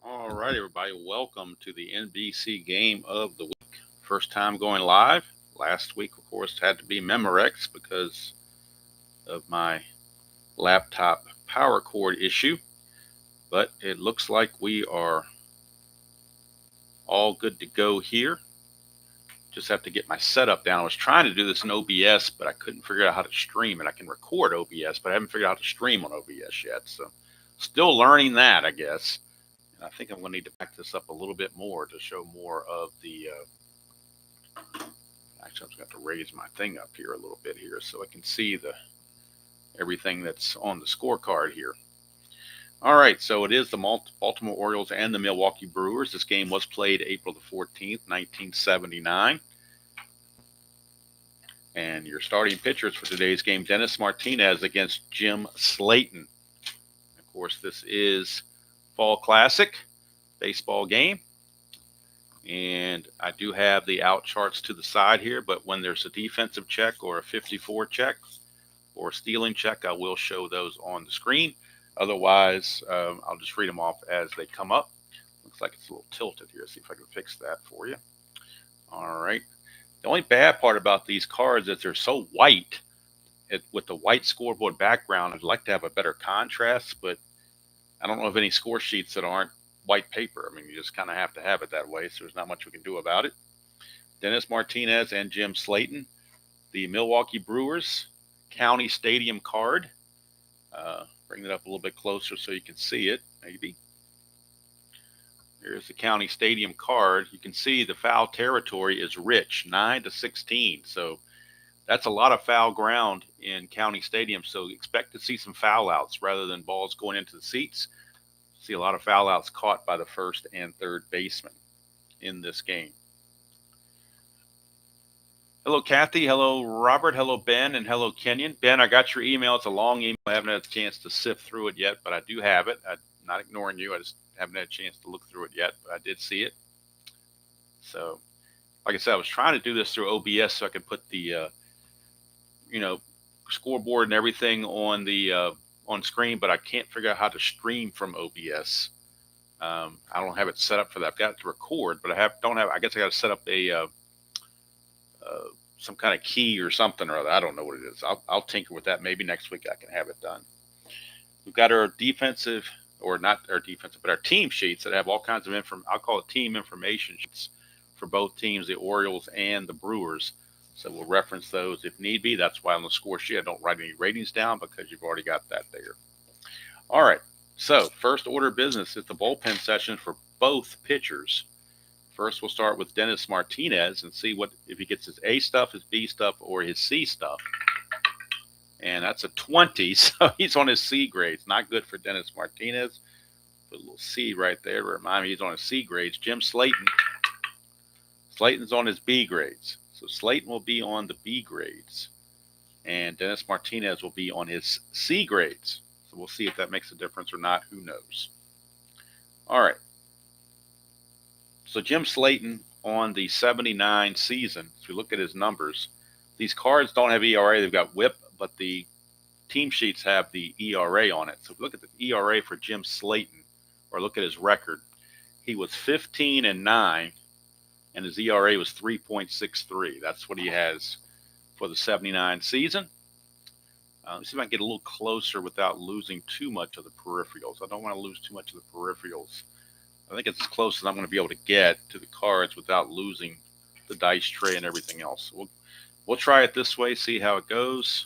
All right, everybody, welcome to the NBC game of the week. First time going live. Last week, of course, had to be Memorex because of my laptop power cord issue. But it looks like we are all good to go here. Just have to get my setup down. I was trying to do this in OBS, but I couldn't figure out how to stream it. I can record OBS, but I haven't figured out how to stream on OBS yet. So still learning that, I guess. I think I'm going to need to back this up a little bit more to show more of the. Actually, I'm going to have to raise my thing up here a little bit here so I can see everything that's on the scorecard here. All right, so it is the Baltimore Orioles and the Milwaukee Brewers. This game was played April the 14th, 1979. And your starting pitchers for today's game, Dennis Martinez against Jim Slayton. Of course, this is Fall Classic baseball game. And I do have the out charts to the side here, but when there's a defensive check or a 54 check or a stealing check, I will show those on the screen. Otherwise, I'll just read them off as they come up. Looks like it's a little tilted here. See if I can fix that for you. All right. The only bad part about these cards is they're so white. With the white scoreboard background, I'd like to have a better contrast, but I don't know of any score sheets that aren't white paper. I mean, you just kind of have to have it that way, so there's not much we can do about it. Dennis Martinez and Jim Slayton. The Milwaukee Brewers County Stadium card. Bring it up a little bit closer so you can see it, maybe. Here's the County Stadium card. You can see the foul territory is rich, 9-16. So that's a lot of foul ground in County Stadium. So expect to see some foul outs rather than balls going into the seats. See a lot of foul outs caught by the first and third baseman in this game. Hello, Kathy. Hello, Robert. Hello, Ben. And hello, Kenyon. Ben, I got your email. It's a long email. I haven't had a chance to sift through it yet, but I do have it. I'm not ignoring you. I just haven't had a chance to look through it yet, but I did see it. So, like I said, I was trying to do this through OBS so I could put the, scoreboard and everything on the on screen, but I can't figure out how to stream from OBS. I don't have it set up for that. I've got it to record, but I guess I got to set up a some kind of key or something or other. I don't know what it is. I'll tinker with that. Maybe next week I can have it done. We've got our defensive, or not our defensive, but our team sheets that have all kinds of I'll call it team information sheets for both teams, the Orioles and the Brewers. So we'll reference those if need be. That's why on the score sheet I don't write any ratings down, because you've already got that there. All right. So first order of business is the bullpen session for both pitchers. First, we'll start with Dennis Martinez and see if he gets his A stuff, his B stuff, or his C stuff. And that's a 20, so he's on his C grades. Not good for Dennis Martinez. Put a little C right there to remind me he's on his C grades. Jim Slayton. Slayton's on his B grades. So Slayton will be on the B grades. And Dennis Martinez will be on his C grades. So we'll see if that makes a difference or not. Who knows? All right. So Jim Slayton on the 79 season, if you look at his numbers, these cards don't have ERA. They've got WHIP, but the team sheets have the ERA on it. So if you look at the ERA for Jim Slayton, or look at his record, he was 15-9, and his ERA was 3.63. That's what he has for the 79 season. Let's see if I can get a little closer without losing too much of the peripherals. I don't want to lose too much of the peripherals. I think it's as close as I'm going to be able to get to the cards without losing the dice tray and everything else. We'll try it this way, see how it goes.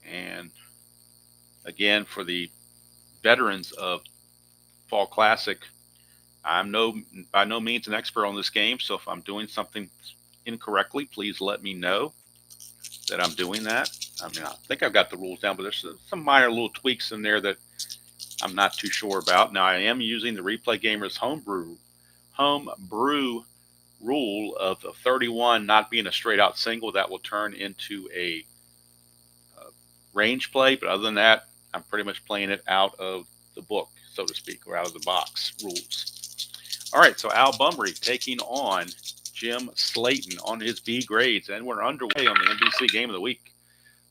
And again, for the veterans of Fall Classic, I'm by no means an expert on this game, so if I'm doing something incorrectly, please let me know that I'm doing that. I mean, I think I've got the rules down, but there's some minor little tweaks in there that I'm not too sure about. Now, I am using the Replay Gamers home brew rule of 31 not being a straight out single. That will turn into a range play. But other than that, I'm pretty much playing it out of the book, so to speak, or out of the box rules. All right, so Al Bumry taking on Jim Slayton on his B grades. And we're underway on the NBC Game of the Week.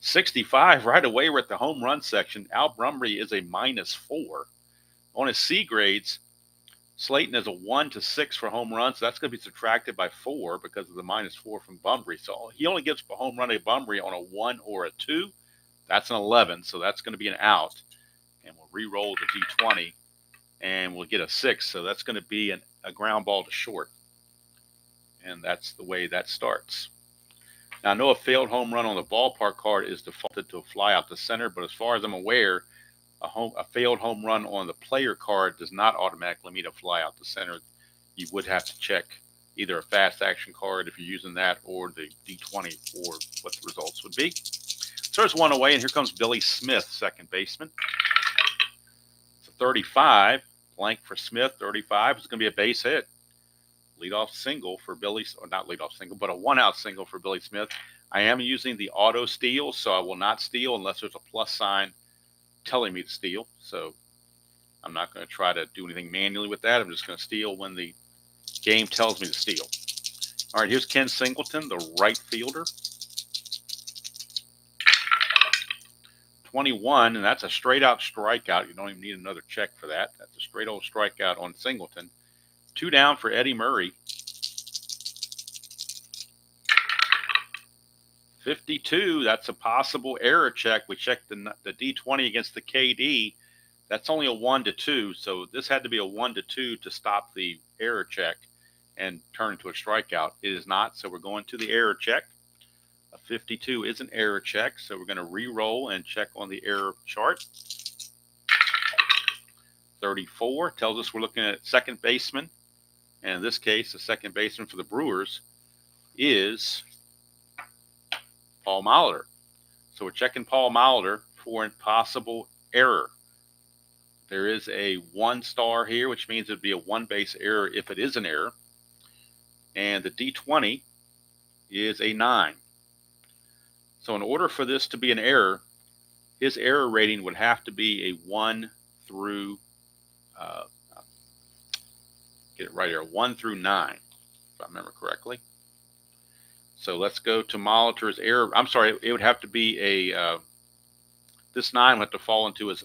65 right away. We're at the home run section. Al Brumry is a -4. On his C grades, Slayton is a 1 to 6 for home runs. So that's going to be subtracted by 4 because of the -4 from Bunbury. So he only gives a home run to Bunbury on a 1 or a 2. That's an 11. So that's going to be an out. And we'll re-roll the D20 and we'll get a 6. So that's going to be a ground ball to short. And that's the way that starts. Now, I know a failed home run on the ballpark card is defaulted to a fly out to center, but as far as I'm aware, a failed home run on the player card does not automatically mean a fly out to center. You would have to check either a fast action card if you're using that or the D20 for what the results would be. So there's one away, and here comes Billy Smith, second baseman. It's a 35, blank for Smith, 35. It's going to be a base hit. Leadoff single for Billy, or not leadoff single, but a one-out single for Billy Smith. I am using the auto steal, so I will not steal unless there's a plus sign telling me to steal. So I'm not going to try to do anything manually with that. I'm just going to steal when the game tells me to steal. All right, here's Ken Singleton, the right fielder. 21, and that's a straight-out strikeout. You don't even need another check for that. That's a straight old strikeout on Singleton. 2 down for Eddie Murray. 52, that's a possible error check. We checked the D20 against the KD. That's only a 1 to 2, so this had to be a 1 to 2 to stop the error check and turn into a strikeout. It is not, so we're going to the error check. A 52 is an error check, so we're going to re-roll and check on the error chart. 34 tells us we're looking at second baseman. And in this case, the second baseman for the Brewers is Paul Molitor. So we're checking Paul Molitor for a possible error. There is a 1 star here, which means it'd be a 1 base error if it is an error. And the D20 is a 9. So in order for this to be an error, his error rating would have to be a 1 through get it right here, 1 through 9, if I remember correctly. So let's go to Molitor's error. I'm sorry, it would have to be this 9 would have to fall into his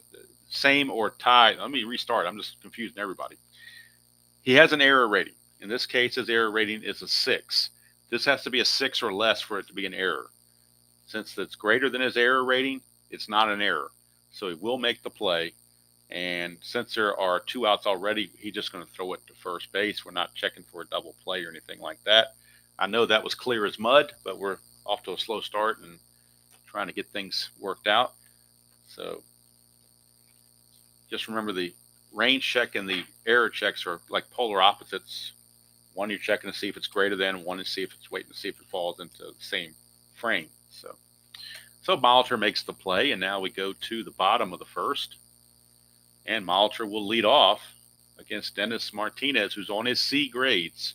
same or tie. Let me restart. I'm just confusing everybody. He has an error rating. In this case, his error rating is a 6. This has to be a 6 or less for it to be an error. Since it's greater than his error rating, it's not an error. So he will make the play. And since there are 2 outs already, he's just going to throw it to first base. We're not checking for a double play or anything like that. I know that was clear as mud, but we're off to a slow start and trying to get things worked out. So just remember the range check and the error checks are like polar opposites. One you're checking to see if it's greater than, one to see if it's waiting to see if it falls into the same frame. So Molitor makes the play, and now we go to the bottom of the first. And Molitor will lead off against Dennis Martinez, who's on his C grades.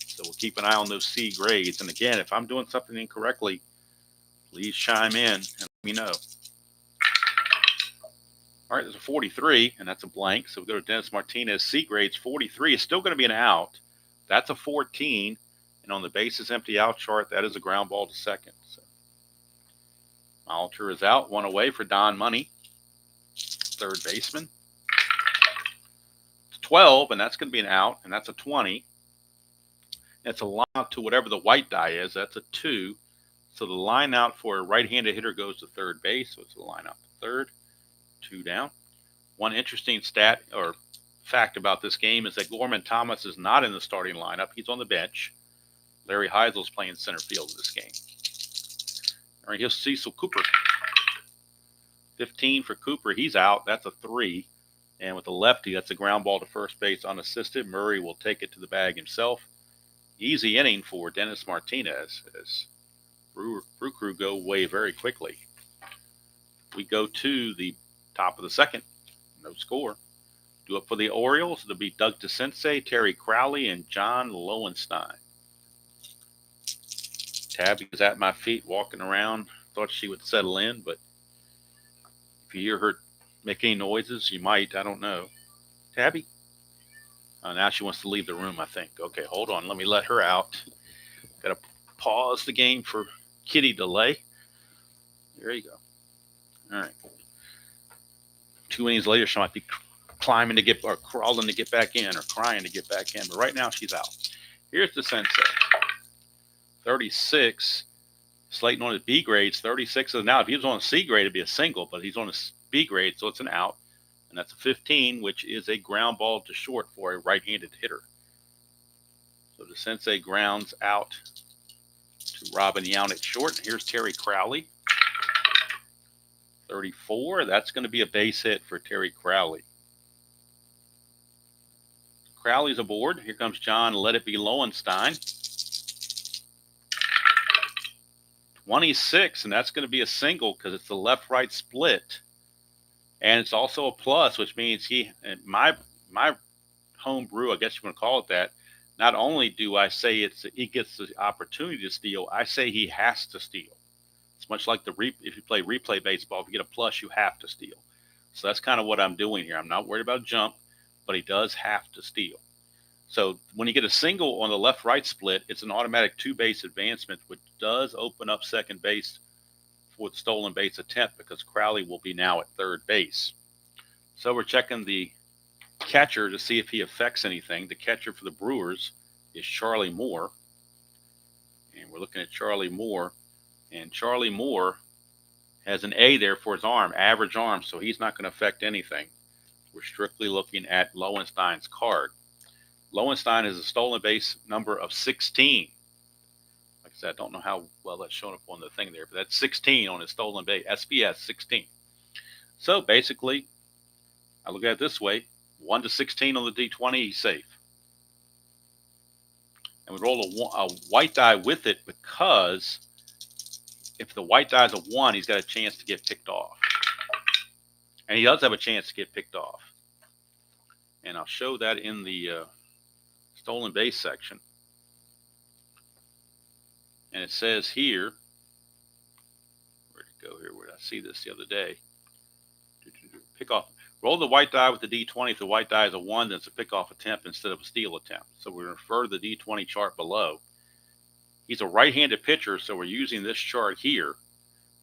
So we'll keep an eye on those C grades. And again, if I'm doing something incorrectly, please chime in and let me know. All right, there's a 43, and that's a blank. So we go to Dennis Martinez. C grades 43 is still going to be an out. That's a 14. And on the bases empty out chart, that is a ground ball to second. So Molitor is out, 1 away for Don Money, third baseman. 12, and that's going to be an out, and that's a 20. It's a line out to whatever the white die is. That's a 2. So the line out for a right-handed hitter goes to third base. So it's a line out to third. 2 down. One interesting stat or fact about this game is that Gorman Thomas is not in the starting lineup. He's on the bench. Larry Heisel's playing center field in this game. All right, here's Cecil Cooper. 15 for Cooper. He's out. That's a 3. And with the lefty, that's a ground ball to first base unassisted. Murray will take it to the bag himself. Easy inning for Dennis Martinez as Brew Crew go away very quickly. We go to the top of the second. No score. Do it for the Orioles. It'll be Doug DeCinces, Terry Crowley, and John Lowenstein. Tabby is at my feet walking around. Thought she would settle in, but if you hear her make any noises, you might. I don't know. Tabby? Now she wants to leave the room, I think. Okay, hold on. Let me let her out. Got to pause the game for kitty delay. There you go. All right. 2 innings later, she might be climbing to get, or crawling to get back in, or crying to get back in. But right now she's out. Here's the Sensei. 36. Slayton on his B grades. 36 is now. If he was on a C grade, it'd be a single, but he's on a B grade, so it's an out. And that's a 15, which is a ground ball to short for a right-handed hitter. So the Sensei grounds out to Robin Yount at short. Here's Terry Crowley. 34. That's going to be a base hit for Terry Crowley. Crowley's aboard. Here comes John Let It Be Lowenstein. 26, and that's going to be a single because it's the left-right split. And it's also a plus, which means my home brew, I guess you want to call it that, not only do I say he gets the opportunity to steal, I say he has to steal. It's much like if you play replay baseball, if you get a plus, you have to steal. So that's kind of what I'm doing here. I'm not worried about a jump, but he does have to steal. So when you get a single on the left-right split, it's an automatic two-base advancement, which does open up second base for the stolen base attempt because Crowley will be now at third base. So we're checking the catcher to see if he affects anything. The catcher for the Brewers is Charlie Moore. And we're looking at Charlie Moore. And Charlie Moore has an A there for his arm, average arm, so he's not going to affect anything. We're strictly looking at Lowenstein's card. Lowenstein has a stolen base number of 16. Like I said, I don't know how well that's shown up on the thing there, but that's 16 on his stolen base, SBS 16. So basically, I look at it this way, 1 to 16 on the D20, he's safe. And we roll a white die with it because if the white die is a 1, he's got a chance to get picked off. And he does have a chance to get picked off. And I'll show that in the stolen base section. And it says here, where'd it go here? Where did I see this the other day? Pick off. Roll the white die with the D20. If the white die is a 1, then it's a pick-off attempt instead of a steal attempt. So we refer to the D20 chart below. He's a right-handed pitcher, so we're using this chart here.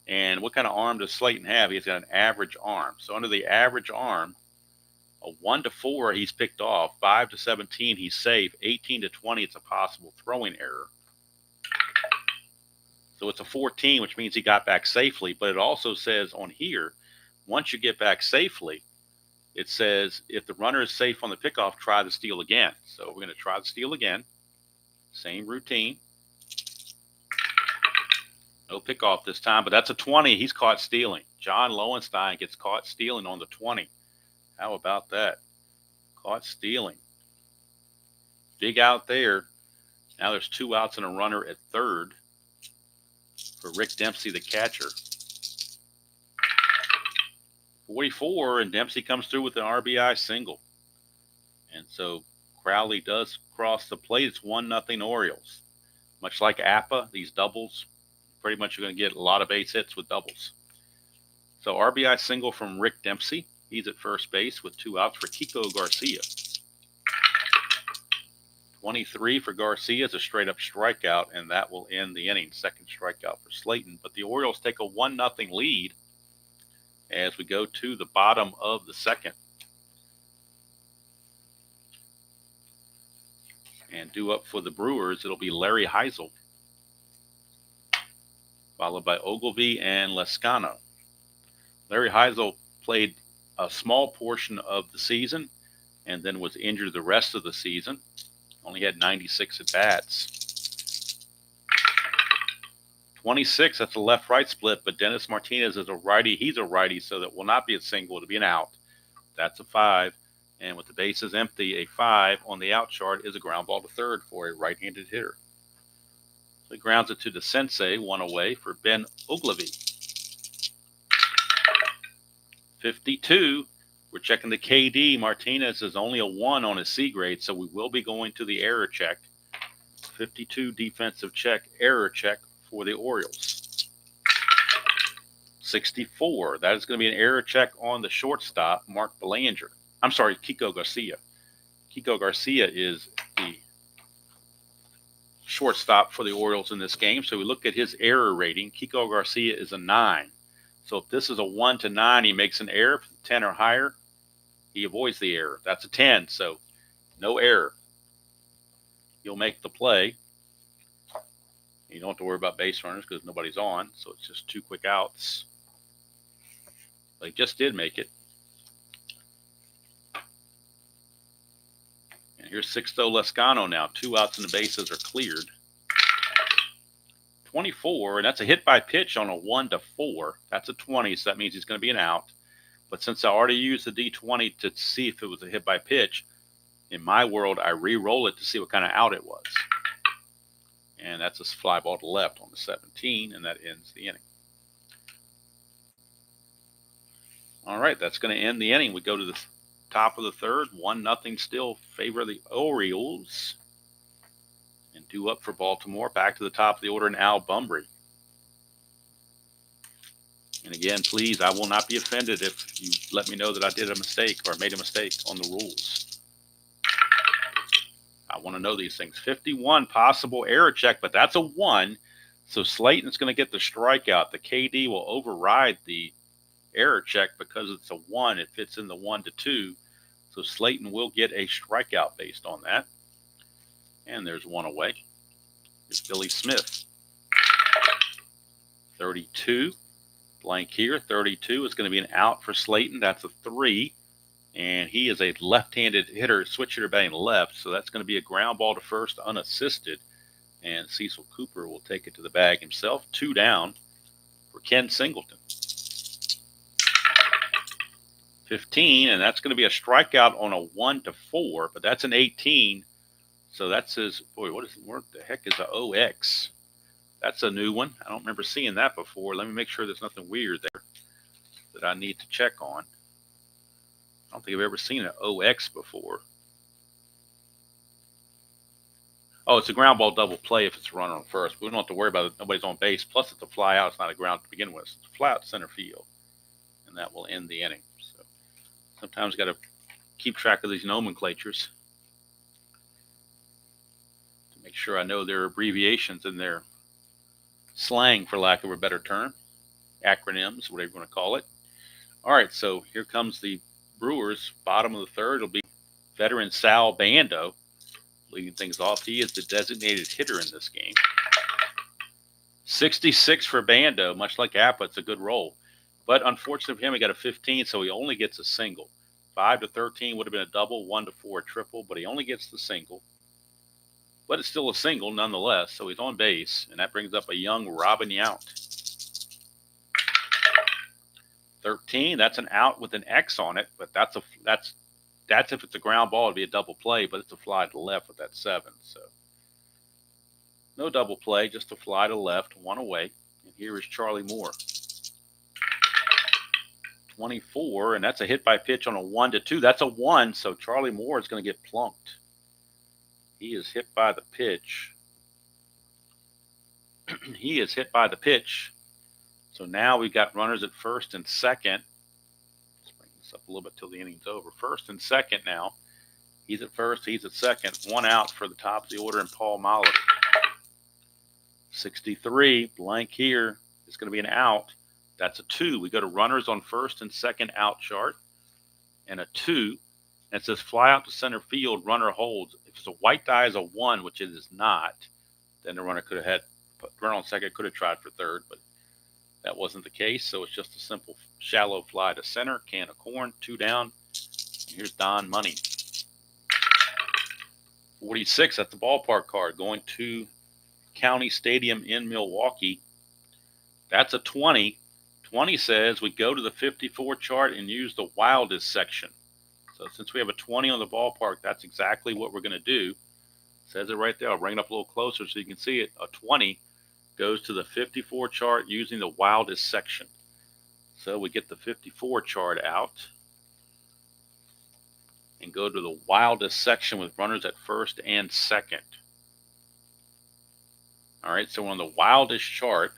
And what kind of arm does Slayton have? He's got an average arm. So under the average arm, a 1 to 4, he's picked off. 5 to 17, he's safe. 18 to 20, it's a possible throwing error. So it's a 14, which means he got back safely. But it also says on here, once you get back safely, it says if the runner is safe on the pickoff, try the steal again. So we're going to try the steal again. Same routine. No pickoff this time, but that's a 20. He's caught stealing. John Lowenstein gets caught stealing on the 20. How about that? Caught stealing. Big out there. Now there's 2 outs and a runner at third for Rick Dempsey, the catcher. 44, and Dempsey comes through with an RBI single. And so Crowley does cross the plate. It's 1-0 Orioles. Much like APA, these doubles, pretty much you're going to get a lot of base hits with doubles. So RBI single from Rick Dempsey. He's at first base with 2 outs for Kiko Garcia. 23 for Garcia is a straight-up strikeout, and that will end the inning. Second strikeout for Slayton. But the Orioles take a 1-0 lead as we go to the bottom of the second. And due up for the Brewers, it'll be Larry Heisel, followed by Ogilvy and Lescano. Larry Heisel played a small portion of the season and then was injured the rest of the season. Only had 96 at-bats. 26, that's a left-right split, but Dennis Martinez is a righty. He's a righty, so that will not be a single. It'll be an out. That's a 5. And with the bases empty, a 5 on the out chart is a ground ball to third for a right-handed hitter. So he grounds it to the Sensei, 1 away for Ben Ogilvy. 52, we're checking the KD. Martinez is only a 1 on his C grade, so we will be going to the error check. 52 defensive check, error check for the Orioles. 64, that is going to be an error check on the shortstop, Mark Belanger. I'm sorry, Kiko Garcia. Kiko Garcia is the shortstop for the Orioles in this game. So we look at his error rating. Kiko Garcia is a 9. So if this is a 1 to 9, he makes an error, 10 or higher, He avoids the error. That's a 10, so no error. He'll make the play. You don't have to worry about base runners because nobody's on, so it's just 2 quick outs. But he just did make it. And here's Sixto Lezcano now. 2 outs and the bases are cleared. 24, and that's a hit by pitch on a 1-4. That's a 20, so that means he's going to be an out. But since I already used the D20 to see if it was a hit by pitch, in my world, I re-roll it to see what kind of out it was. And that's a fly ball to left on the 17, and that ends the inning. All right, that's going to end the inning. We go to the top of the third, 1-0 still favor the Orioles. And due up for Baltimore, back to the top of the order in Al Bumbry. And again, please, I will not be offended if you let me know that I did a mistake or made a mistake on the rules. I want to know these things. 51, possible error check, but that's a 1. So Slayton's going to get the strikeout. The KD will override the error check because it's a 1. It fits in the 1-2. So Slayton will get a strikeout based on that. And there's 1 away. Here's Billy Smith. 32. Blank here. 32 is going to be an out for Slayton. That's a 3. And he is a left-handed hitter, switch hitter batting left. So that's going to be a ground ball to first unassisted. And Cecil Cooper will take it to the bag himself. 2 down for Ken Singleton. 15, and that's going to be a strikeout on a 1-4, but that's an 18. So that says, boy, what the heck is a OX? That's a new one. I don't remember seeing that before. Let me make sure there's nothing weird there that I need to check on. I don't think I've ever seen an OX before. Oh, it's a ground ball double play if it's a runner on first. We don't have to worry about it. Nobody's on base. Plus, it's a fly out. It's not a ground to begin with. It's a fly out center field. And that will end the inning. So sometimes got to keep track of these nomenclatures to make sure I know their abbreviations and their slang, for lack of a better term. Acronyms, whatever you want to call it. All right, so here comes the Brewers. Bottom of the third will be veteran Sal Bando leading things off. He is the designated hitter in this game. 66 for Bando, much like Appa, it's a good roll. But unfortunately for him, he got a 15, so he only gets a single. 5-13 would have been a double, 1-4 a triple, but he only gets the single. But it's still a single nonetheless, so he's on base, and that brings up a young Robin Yount. 13, that's an out with an X on it, but that's if it's a ground ball, it'd be a double play, but it's a fly to left with that 7. So no double play, just a fly to left, 1 away. And here is Charlie Moore. 24, and that's a hit by pitch on a 1-2. That's a 1, so Charlie Moore is going to get plunked. He is hit by the pitch. He is hit by the pitch. So now we've got runners at first and second. Let's bring this up a little bit till the inning's over. First and second now. He's at first, he's at second. 1 out for the top of the order and Paul Molitor. 63, blank here. It's going to be an out. That's a 2. We go to runners on first and second out chart. And a 2. And it says fly out to center field, runner holds. If it's a white die is a 1, which it is not, then the runner could have had, runner on second could have tried for third, but that wasn't the case. So it's just a simple shallow fly to center, can of corn, 2 down. And here's Don Money. 46 at the ballpark card, going to County Stadium in Milwaukee. That's a 20. 20 says we go to the 54 chart and use the wildest section. So since we have a 20 on the ballpark, that's exactly what we're going to do. It says it right there. I'll bring it up a little closer so you can see it. A 20 goes to the 54 chart using the wildest section. So we get the 54 chart out and go to the wildest section with runners at first and second. All right, so we're on the wildest chart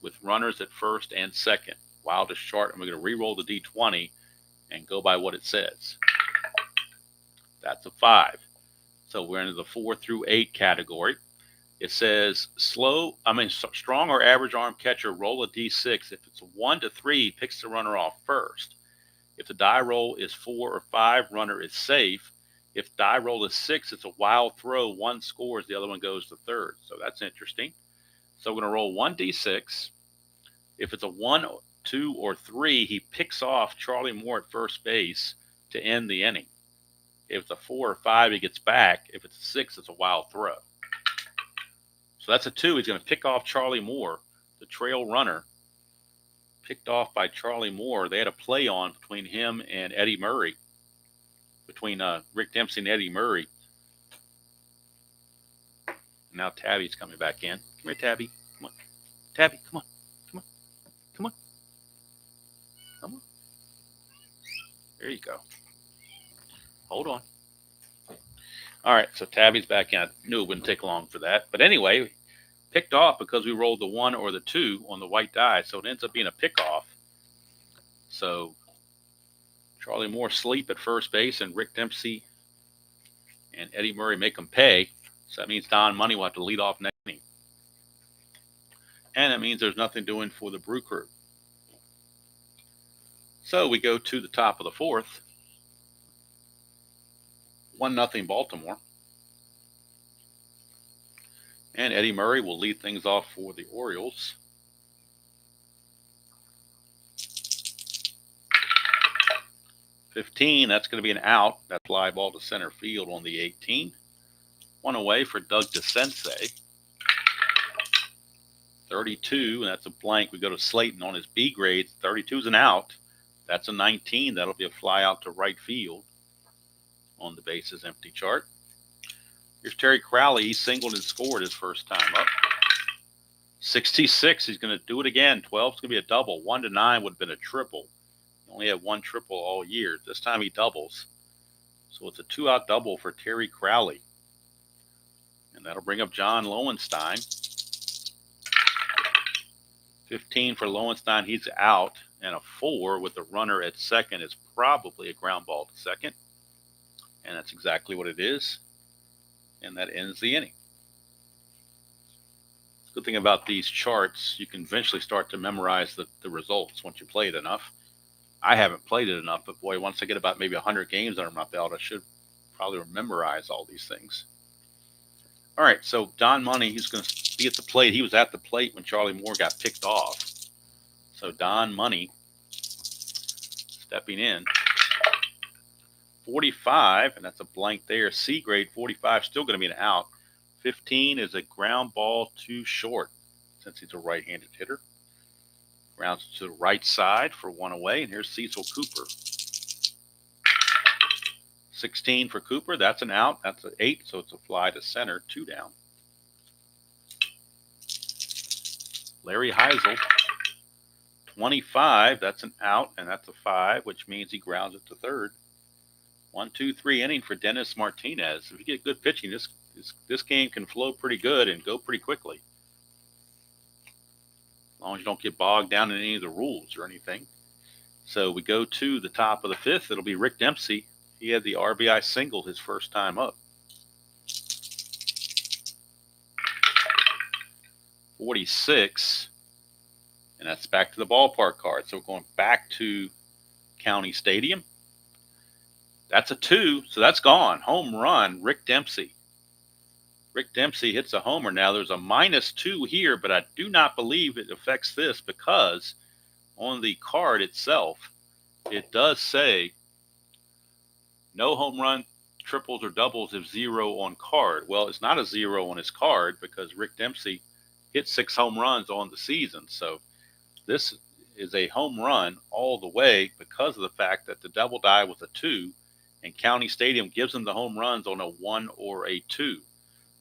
with runners at first and second. Wildest chart, and we're going to re-roll the D20 and go by what it says. That's a 5. So we're into the 4 through 8 category. It says strong or average arm catcher, roll a D6. If it's a 1-3, picks the runner off first. If the die roll is 4 or 5, runner is safe. If die roll is 6, it's a wild throw. One scores, the other one goes to third. So that's interesting. So we're going to roll 1d6. If it's a 1, 2, or 3, he picks off Charlie Moore at first base to end the inning. If it's a 4 or 5, he gets back. If it's a 6, it's a wild throw. So that's a 2. He's going to pick off Charlie Moore, the trail runner. Picked off by Charlie Moore. They had a play on between him and Eddie Murray, between Rick Dempsey and Eddie Murray. And now Tabby's coming back in. Come here, Tabby. Come on. Tabby, come on. Come on. Come on. Come on. There you go. Hold on. All right, so Tabby's back in. I knew it wouldn't take long for that. But anyway, picked off because we rolled the 1 or the 2 on the white die, so it ends up being a pickoff. So Charlie Moore sleep at first base, and Rick Dempsey and Eddie Murray make them pay. So that means Don Money will have to lead off next inning. And that means there's nothing doing for the Brew Crew. So we go to the top of the 4th. 1-0 Baltimore. And Eddie Murray will lead things off for the Orioles. $15, that's going to be an out. That fly ball to center field on the 18. 1 away for Doug DeSensei. 32, and that's a blank. We go to Slayton on his B grade. 32 is an out. That's a 19. That'll be a fly out to right field on the bases empty chart. Here's Terry Crowley. He singled and scored his first time up. 66, he's going to do it again. 12 is going to be a double. 1 to 9 would have been a triple. He only had 1 triple all year. This time he doubles. So it's a 2-out double for Terry Crowley. And that'll bring up John Lowenstein. 15 for Lowenstein. He's out. And a 4 with the runner at second is probably a ground ball to second. And that's exactly what it is. And that ends the inning. The good thing about these charts, you can eventually start to memorize the results once you play it enough. I haven't played it enough, but boy, once I get about maybe 100 games under my belt, I should probably memorize all these things. All right, so Don Money, he's going to be at the plate. He was at the plate when Charlie Moore got picked off. So Don Money stepping in. 45, and that's a blank there. C grade, 45, still going to be an out. 15 is a ground ball too short since he's a right-handed hitter. Grounds to the right side for 1 away, and here's Cecil Cooper. 16 for Cooper, that's an out. That's an 8, so it's a fly to center, 2 down. Larry Heisel, 25, that's an out, and that's a 5, which means he grounds it to third. 1, 2, 3 inning for Dennis Martinez. If you get good pitching, this game can flow pretty good and go pretty quickly. As long as you don't get bogged down in any of the rules or anything. So we go to the top of the 5th. It'll be Rick Dempsey. He had the RBI single his first time up. 46. And that's back to the ballpark card. So we're going back to County Stadium. That's a 2, so that's gone. Home run, Rick Dempsey. Rick Dempsey hits a homer. Now there's a -2 here, but I do not believe it affects this because on the card itself, it does say no home run, triples, or doubles if 0 on card. Well, it's not a 0 on his card because Rick Dempsey hit 6 home runs on the season. So this is a home run all the way because of the fact that the double die was a 2. And County Stadium gives them the home runs on a 1 or a 2.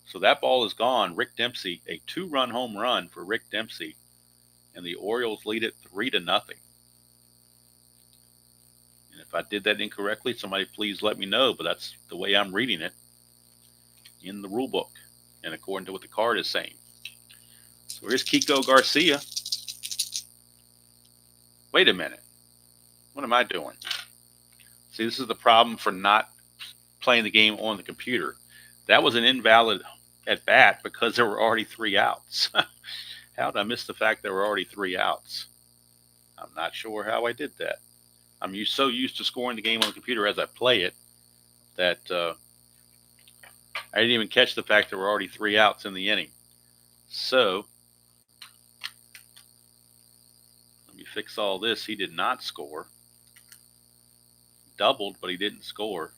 So that ball is gone. Rick Dempsey, a 2-run home run for Rick Dempsey. And the Orioles lead it 3-0. And if I did that incorrectly, somebody please let me know. But that's the way I'm reading it in the rule book and according to what the card is saying. So here's Kiko Garcia. Wait a minute. What am I doing? See, this is the problem for not playing the game on the computer. That was an invalid at bat because there were already 3 outs. How did I miss the fact there were already 3 outs? I'm not sure how I did that. I'm so used to scoring the game on the computer as I play it that I didn't even catch the fact there were already 3 outs in the inning. So let me fix all this. He did not score. Doubled, but he didn't score.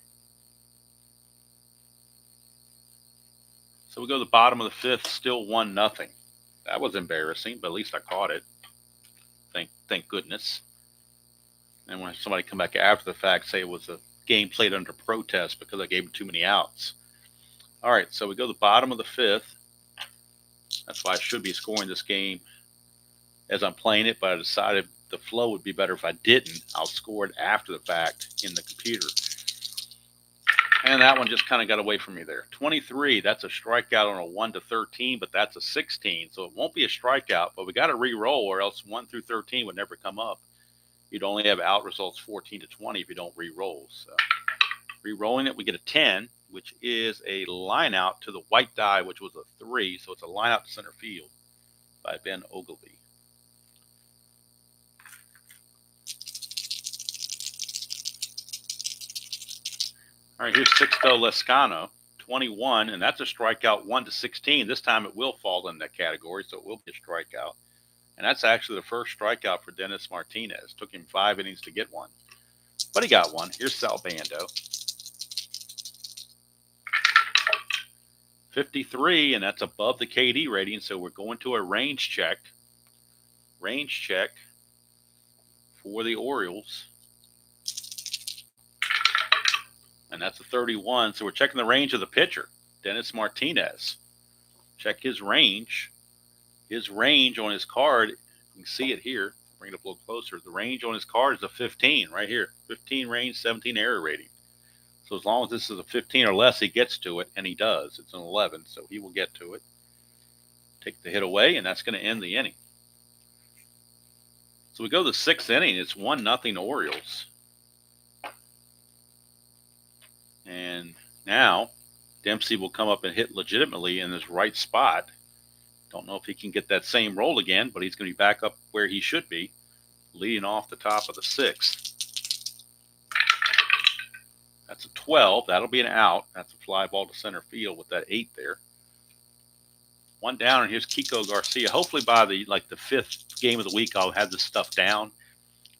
So we go to the bottom of the 5th, still 1-0. That was embarrassing, but at least I caught it. Thank goodness. And when somebody come back after the fact, say it was a game played under protest because I gave him too many outs. All right, so we go to the bottom of the 5th. That's why I should be scoring this game as I'm playing it, but I decided the flow would be better if I didn't. I'll score it after the fact in the computer. And that one just kind of got away from me there. 23, that's a strikeout on a 1-13, but that's a 16. So it won't be a strikeout, but we got to re-roll or else 1 through 13 would never come up. You'd only have out results 14-20 if you don't re-roll. So re-rolling it, we get a 10, which is a line out to the white die, which was a 3. So it's a line out to center field by Ben Ogilvy. All right, here's Sixto Lescano, 21, and that's a strikeout 1-16. This time it will fall in that category, so it will be a strikeout. And that's actually the first strikeout for Dennis Martinez. Took him 5 innings to get one, but he got one. Here's Sal Bando, 53, and that's above the KD rating, so we're going to a range check. Range check for the Orioles. And that's a 31. So we're checking the range of the pitcher, Dennis Martinez. Check his range. His range on his card, you can see it here. Bring it up a little closer. The range on his card is a 15 right here. 15 range, 17 error rating. So as long as this is a 15 or less, he gets to it, and he does. It's an 11, so he will get to it. Take the hit away, and that's going to end the inning. So we go to the 6th inning. It's 1-0 Orioles. And now Dempsey will come up and hit legitimately in this right spot. Don't know if he can get that same roll again, but he's going to be back up where he should be, leading off the top of the 6th. That's a 12. That'll be an out. That's a fly ball to center field with that 8 there. 1 down, and here's Kiko Garcia. Hopefully by the 5th game of the week, I'll have this stuff down.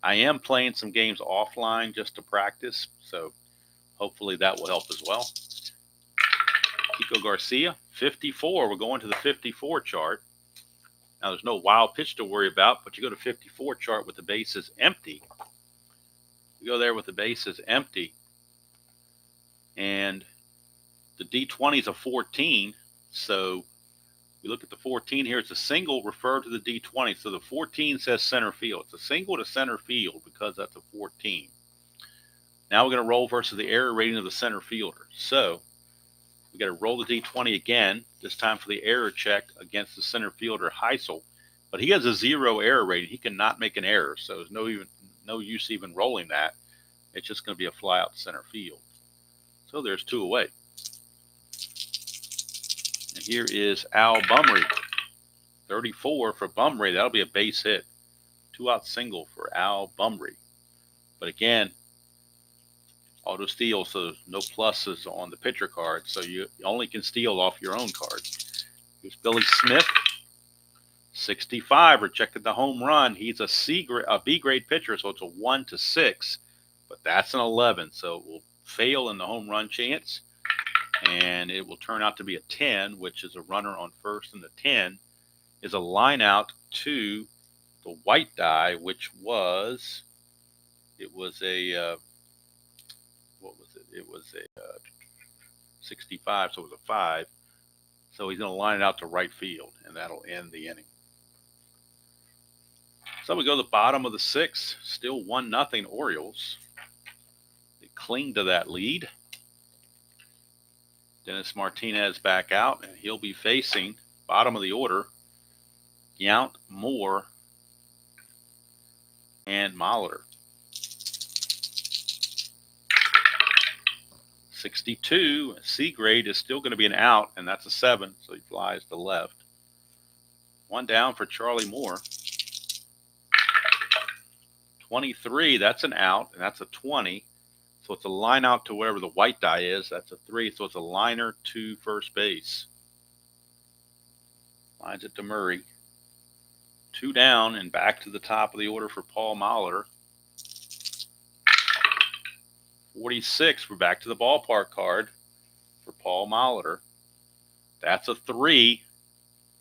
I am playing some games offline just to practice, so hopefully that will help as well. Kiko Garcia, 54. We're going to the 54 chart. Now, there's no wild pitch to worry about, but you go to 54 chart with the bases empty. You go there with the bases empty. And the D20 is a 14. So we look at the 14 here. It's a single referred to the D20. So the 14 says center field. It's a single to center field because that's a 14. Now we're going to roll versus the error rating of the center fielder. So we got to roll the D20 again, this time for the error check against the center fielder, Heisel. But he has a 0 error rating. He cannot make an error, so there's no use even rolling that. It's just going to be a fly out to center field. So there's 2 away. And here is Al Bumry, 34 for Bumry. That'll be a base hit. 2 out single for Al Bumry. But again, auto steal, so no pluses on the pitcher card, so you only can steal off your own card. Here's Billy Smith, 65, rejected the home run. He's a B grade pitcher, so it's a 1-6, but that's an 11, so it will fail in the home run chance, and it will turn out to be a 10, which is a runner on first, and the 10 is a line out to the white die, which was a It was a 65, so it was a 5. So he's going to line it out to right field, and that'll end the inning. So we go to the bottom of the 6th, still 1-0 Orioles. They cling to that lead. Dennis Martinez back out, and he'll be facing bottom of the order, Yount, Moore, and Molitor. 62, C grade is still going to be an out, and that's a 7, so he flies to left. 1 down for Charlie Moore. 23, that's an out, and that's a 20. So it's a line out to wherever the white die is. That's a 3. So it's a liner to first base. Lines it to Murray. 2 down and back to the top of the order for Paul Molitor. 46, we're back to the ballpark card for Paul Molitor. That's a 3.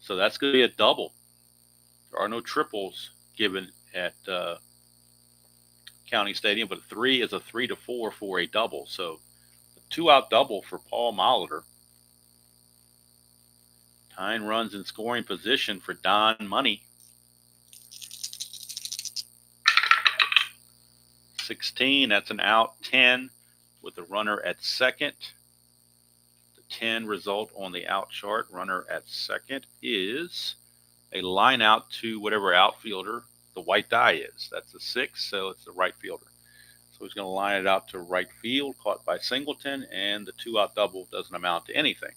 So that's going to be a double. There are no triples given at County Stadium, but 3 is a 3-4 for a double. So a 2-out double for Paul Molitor. Tying runs in scoring position for Don Money. 16, that's an out. 10 with the runner at second. The 10 result on the out chart. Runner at second is a line out to whatever outfielder the white die is. That's a 6, so it's the right fielder. So he's going to line it out to right field, caught by Singleton, and the 2-out double doesn't amount to anything.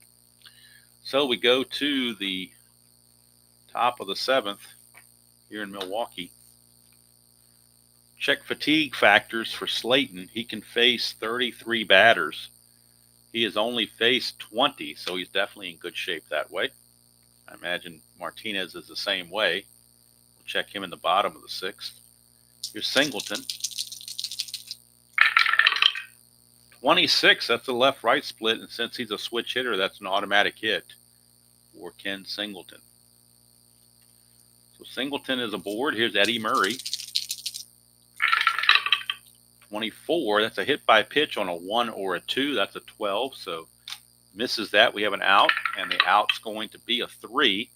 So we go to the top of the 7th here in Milwaukee. Check fatigue factors for Slayton. He can face 33 batters. He has only faced 20, so he's definitely in good shape that way. I imagine Martinez is the same way. We'll check him in the bottom of the 6th. Here's Singleton. 26, that's a left-right split, and since he's a switch hitter, that's an automatic hit for Ken Singleton. So Singleton is aboard. Here's Eddie Murray. 24, that's a hit by pitch on a 1 or a 2. That's a 12, so misses that. We have an out, and the out's going to be a 3.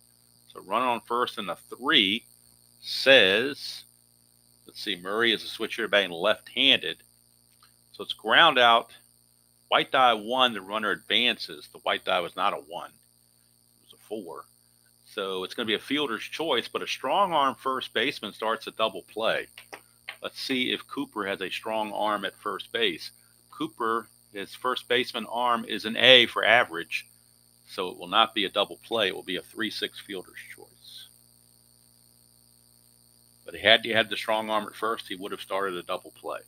So running on first and a 3 says, let's see, Murray is a switch hitter batting left-handed. So it's ground out. White die 1, the runner advances. The white die was not a 1. It was a 4. So it's going to be a fielder's choice, but a strong arm first baseman starts a double play. Let's see if Cooper has a strong arm at first base. Cooper, his first baseman arm is an A for average, so it will not be a double play. It will be a 3-6 fielder's choice. But had he had the strong arm at first, he would have started a double play.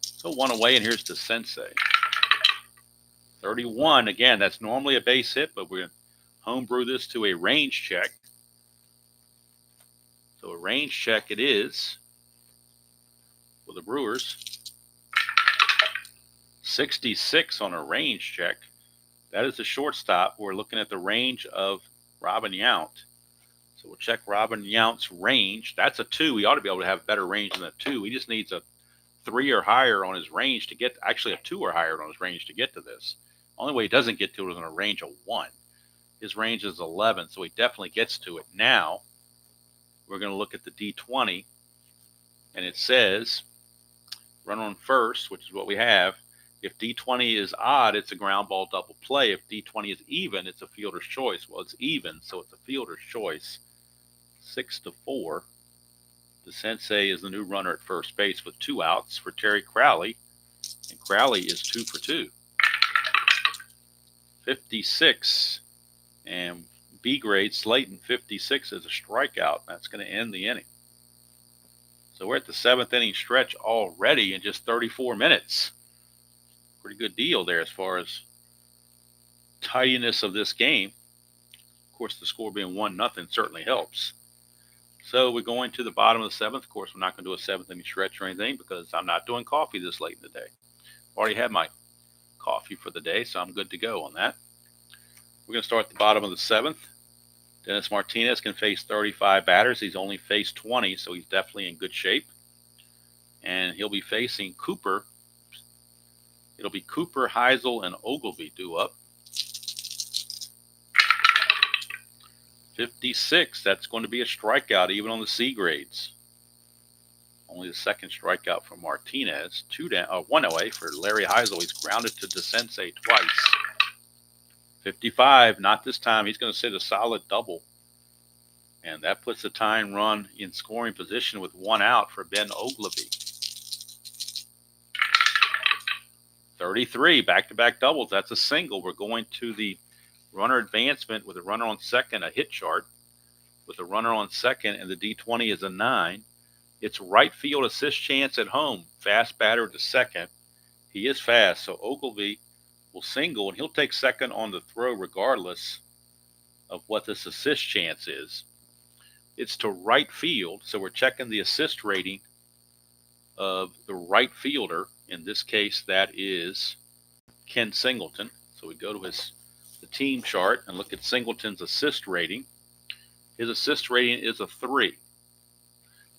So 1 away, and here's to Sensei. 31, again, that's normally a base hit, but we're going to homebrew this to a range check. So a range check it is for the Brewers. 66 on a range check. That is the shortstop. We're looking at the range of Robin Yount. So we'll check Robin Yount's range. That's a 2. He ought to be able to have better range than a 2. He just needs a 3 or higher on his range to get, actually a 2 or higher on his range to get to this. Only way he doesn't get to it is on a range of 1. His range is 11, so he definitely gets to it. Now, we're going to look at the D20, and it says, run on first, which is what we have. If D20 is odd, it's a ground ball double play. If D20 is even, it's a fielder's choice. Well, it's even, so it's a fielder's choice. 6-4. The Sensei is the new runner at first base with 2 outs for Terry Crowley, and Crowley is 2 for 2. 56, and B grade Slayton 56 is a strikeout. That's going to end the inning. So we're at the 7th inning stretch already in just 34 minutes. Pretty good deal there as far as tidiness of this game. Of course, the score being 1-0 certainly helps. So we're going to the bottom of the 7th. Of course, we're not going to do a 7th inning stretch or anything because I'm not doing coffee this late in the day. Already had my coffee for the day, so I'm good to go on that. We're going to start at the bottom of the 7th. Dennis Martinez can face 35 batters. He's only faced 20, so he's definitely in good shape. And he'll be facing Cooper. It'll be Cooper, Heisel, and Ogleby due up. 56, that's going to be a strikeout even on the C grades. Only the second strikeout for Martinez. 1 away for Larry Heisel. He's grounded to DeSensei twice. 55, not this time. He's going to sit a solid double. And that puts the tying run in scoring position with 1 out for Ben Ogleby. 33, back-to-back doubles. That's a single. We're going to the runner advancement with a runner on second, a hit chart with a runner on second, and the D20 is a 9. It's right field assist chance at home. Fast batter to second. He is fast, so Ogilvy will single, and he'll take second on the throw regardless of what this assist chance is. It's to right field, so we're checking the assist rating of the right fielder. In this case, that is Ken Singleton. So we go to the team chart and look at Singleton's assist rating. His assist rating is a 3.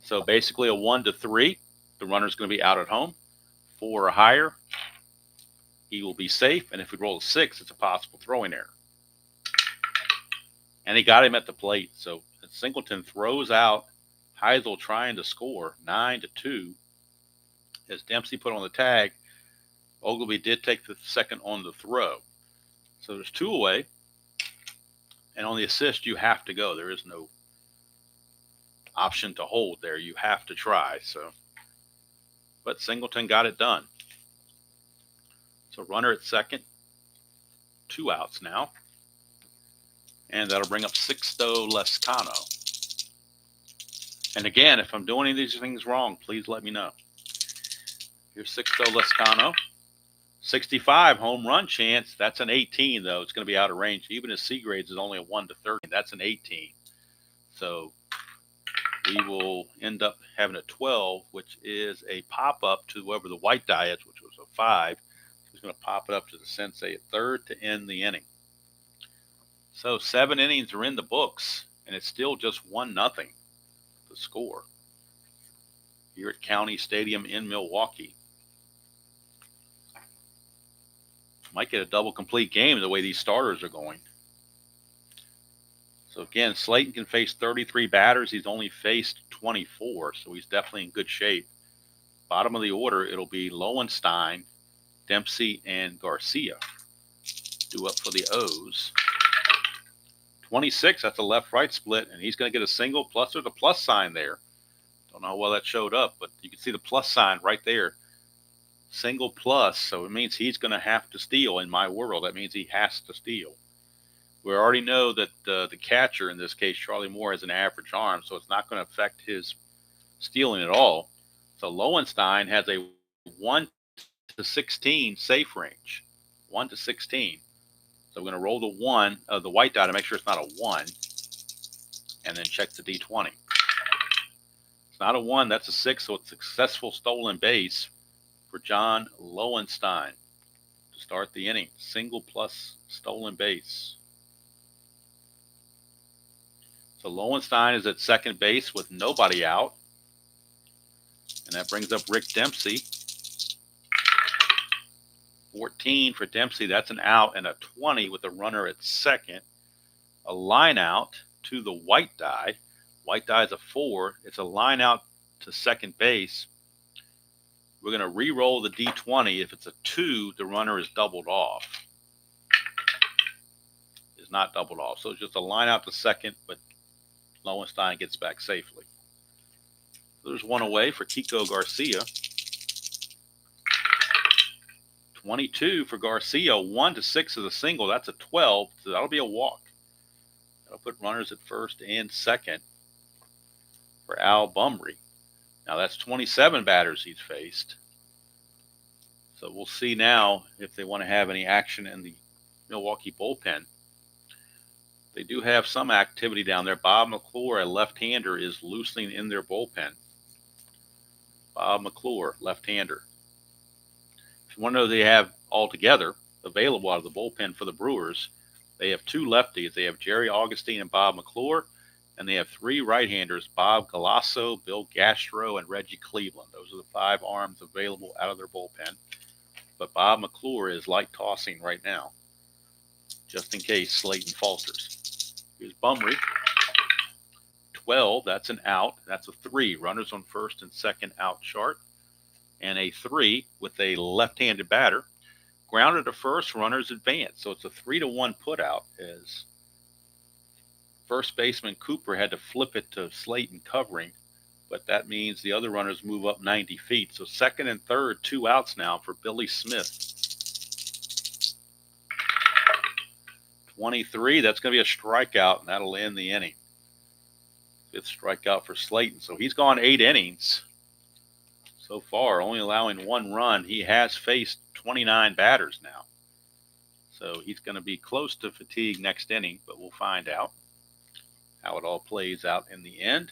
So basically a 1 to 3, the runner's going to be out at home. 4 or higher, he will be safe. And if we roll a 6, it's a possible throwing error. And he got him at the plate. So Singleton throws out Heisel trying to score 9 to 2. As Dempsey put on the tag, Ogilvy did take the second on the throw. So there's 2 away. And on the assist, you have to go. There is no option to hold there. You have to try. But Singleton got it done. So runner at second, 2 outs now. And that'll bring up Sixto Lezcano. And again, if I'm doing any of these things wrong, please let me know. Here's Sixto Lezcano. 65 home run chance. That's an 18, though. It's going to be out of range. Even his C grades is only a 1 to 13. That's an 18. So we will end up having a 12, which is a pop-up to whoever the white die is, which was a 5. He's going to pop it up to the sensei at third to end the inning. So 7 innings are in the books, and it's still just 1-0, the score, here at County Stadium in Milwaukee. Might get a double complete game the way these starters are going. So again, Slayton can face 33 batters. He's only faced 24, so he's definitely in good shape. Bottom of the order, it'll be Lowenstein, Dempsey, and Garcia. Due up for the O's. 26, that's a left-right split, and he's going to get a single, plus there's a plus sign there. Don't know how well that showed up, but you can see the plus sign right there. Single plus, so it means he's going to have to steal. In my world, that means he has to steal. We already know that the catcher, in this case, Charlie Moore, has an average arm, so it's not going to affect his stealing at all. So Lowenstein has a 1 to 16 safe range, 1 to 16. So we're going to roll the 1 of the white die to make sure it's not a 1, and then check the D20. It's not a 1, that's a 6, so it's a successful stolen base for John Lowenstein to start the inning. Single plus stolen base. So Lowenstein is at second base with nobody out. And that brings up Rick Dempsey. 14 for Dempsey. That's an out, and a 20 with a runner at second. A line out to the white die. White die is a 4. It's a line out to second base. We're going to re-roll the D20. If it's a 2, the runner is doubled off. Is not doubled off. So it's just a line out to second, but Lowenstein gets back safely. So there's 1 away for Kiko Garcia. 22 for Garcia. 1 to 6 is a single. That's a 12. So that'll be a walk. That'll put runners at first and second for Al Bumry. Now that's 27 batters he's faced. So we'll see now if they want to have any action in the Milwaukee bullpen. They do have some activity down there. Bob McClure, a left-hander, is loosening in their bullpen. Bob McClure, left-hander. If you want to know who they have altogether available out of the bullpen for the Brewers, they have 2 lefties. They have Jerry Augustine and Bob McClure. And they have 3 right-handers, Bob Galasso, Bill Gastro, and Reggie Cleveland. Those are the 5 arms available out of their bullpen. But Bob McClure is light tossing right now, just in case Slayton falters. Here's Bumry. 12, that's an out. That's a 3. Runners on first and second out chart. And a 3 with a left-handed batter. Grounded to first, runners advance. So it's a 3-1 put out as first baseman Cooper had to flip it to Slayton covering, but that means the other runners move up 90 feet. So second and third, 2 outs now for Billy Smith. 23, that's going to be a strikeout, and that'll end the inning. Fifth strikeout for Slayton. So he's gone 8 innings so far, only allowing 1 run. He has faced 29 batters now. So he's going to be close to fatigue next inning, but we'll find out how it all plays out in the end.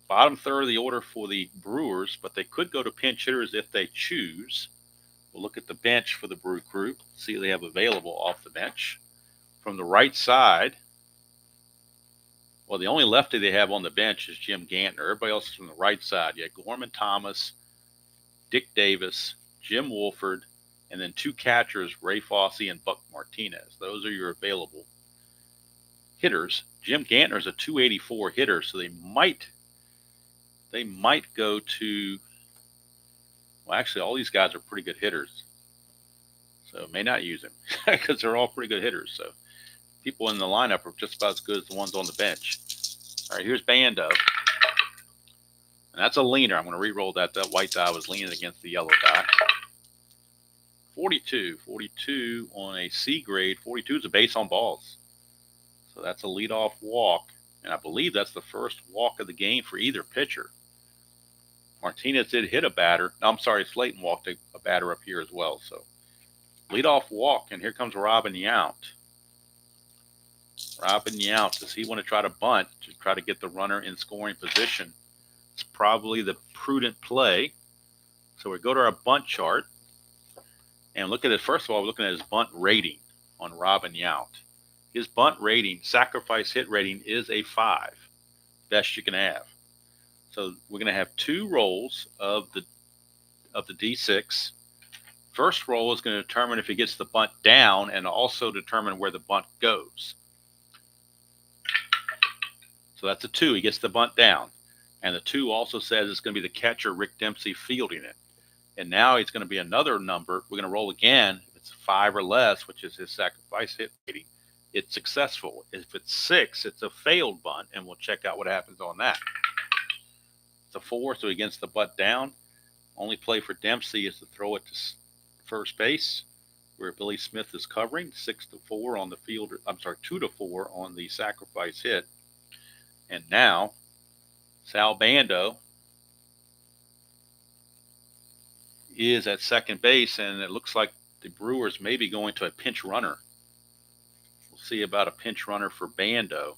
Bottom third of the order for the Brewers, but they could go to pinch hitters if they choose. We'll look at the bench for the Brew Crew, see what they have available off the bench. From the right side, well, the only lefty they have on the bench is Jim Gantner. Everybody else is from the right side. You have Gorman Thomas, Dick Davis, Jim Wolford, and then 2 catchers, Ray Fosse and Buck Martinez. Those are your available hitters. Jim Gantner is a 284 hitter, so they might go to, well, actually, all these guys are pretty good hitters, so may not use him because they're all pretty good hitters. So people in the lineup are just about as good as the ones on the bench. All right, here's Bando, and that's a leaner. I'm going to re-roll that. That white die was leaning against the yellow die. 42 on a C grade. 42 is a base on balls. So that's a leadoff walk. And I believe that's the first walk of the game for either pitcher. Martinez did hit a batter. No, I'm sorry, Slayton walked a batter up here as well. So leadoff walk, and here comes Robin Yount. Robin Yount, does he want to try to bunt to try to get the runner in scoring position? It's probably the prudent play. So we go to our bunt chart. And look at it. First of all, we're looking at his bunt rating on Robin Yount. His bunt rating, sacrifice hit rating, is a 5. Best you can have. So we're going to have 2 rolls of the D6. First roll is going to determine if he gets the bunt down and also determine where the bunt goes. So that's a 2. He gets the bunt down. And the 2 also says it's going to be the catcher, Rick Dempsey, fielding it. And now it's going to be another number. We're going to roll again. If it's 5 or less, which is his sacrifice hit rating, it's successful. If it's 6, it's a failed bunt, and we'll check out what happens on that. It's a 4, so he gets the butt down. Only play for Dempsey is to throw it to first base, where Billy Smith is covering. 6-4 on the fielder. I'm sorry, 2-4 on the sacrifice hit. And now Sal Bando is at second base, and it looks like the Brewers may be going to a pinch runner. We'll see about a pinch runner for Bando.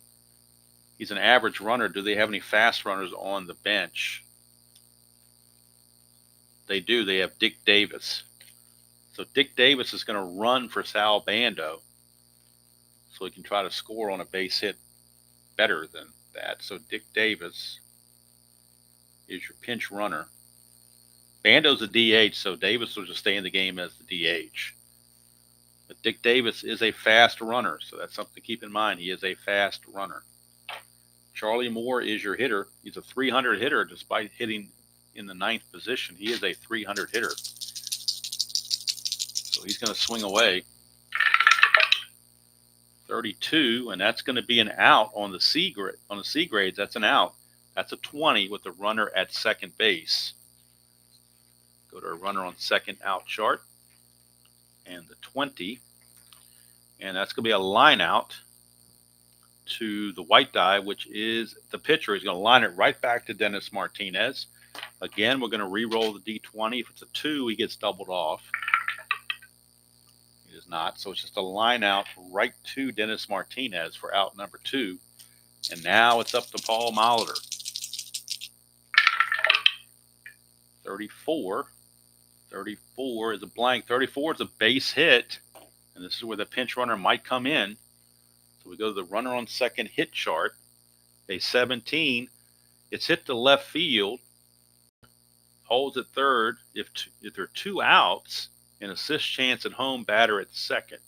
He's an average runner. Do they have any fast runners on the bench? They do. They have Dick Davis. So Dick Davis is going to run for Sal Bando so he can try to score on a base hit better than that. So Dick Davis is your pinch runner. Bando's a DH, so Davis will just stay in the game as the DH. But Dick Davis is a fast runner, so that's something to keep in mind. He is a fast runner. Charlie Moore is your hitter. He's a 300 hitter despite hitting in the 9th position. He is a 300 hitter. So he's going to swing away. 32, and that's going to be an out on the C grade. On the C grades, that's an out. That's a 20 with the runner at second base. Go to a runner on second out chart. And the 20. And that's going to be a line out to the white die, which is the pitcher. He's going to line it right back to Dennis Martinez. Again, we're going to re-roll the D20. If it's a 2, he gets doubled off. He does not. So it's just a line out right to Dennis Martinez for out number 2. And now it's up to Paul Molitor. 34. 34 is a blank. 34 is a base hit. And this is where the pinch runner might come in. So we go to the runner on second hit chart. A 17. It's hit to left field. Holds at third. If there are 2 outs, an assist chance at home, batter at second.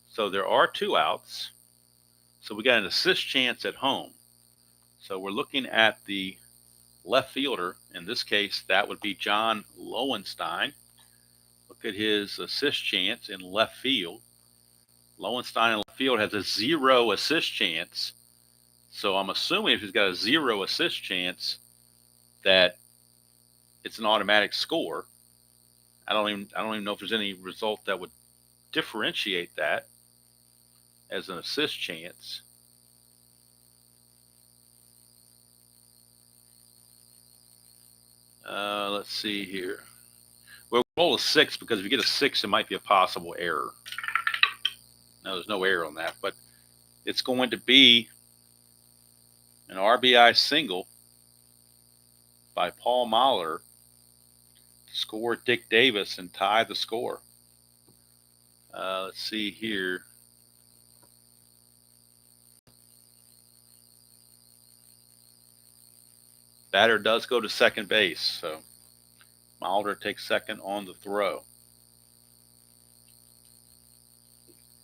So there are 2 outs. So we got an assist chance at home. So we're looking at the left fielder. In this case, that would be John Lowenstein. Look at his assist chance in left field. Lowenstein in left field has a 0 assist chance. So I'm assuming if he's got a 0 assist chance that it's an automatic score. I don't even know if there's any result that would differentiate that as an assist chance. Let's see here. We'll roll a 6 because if you get a 6, it might be a possible error. No, there's no error on that, but it's going to be an RBI single by Paul Mahler to score Dick Davis and tie the score. Let's see here. Batter does go to second base, so Mahler takes second on the throw.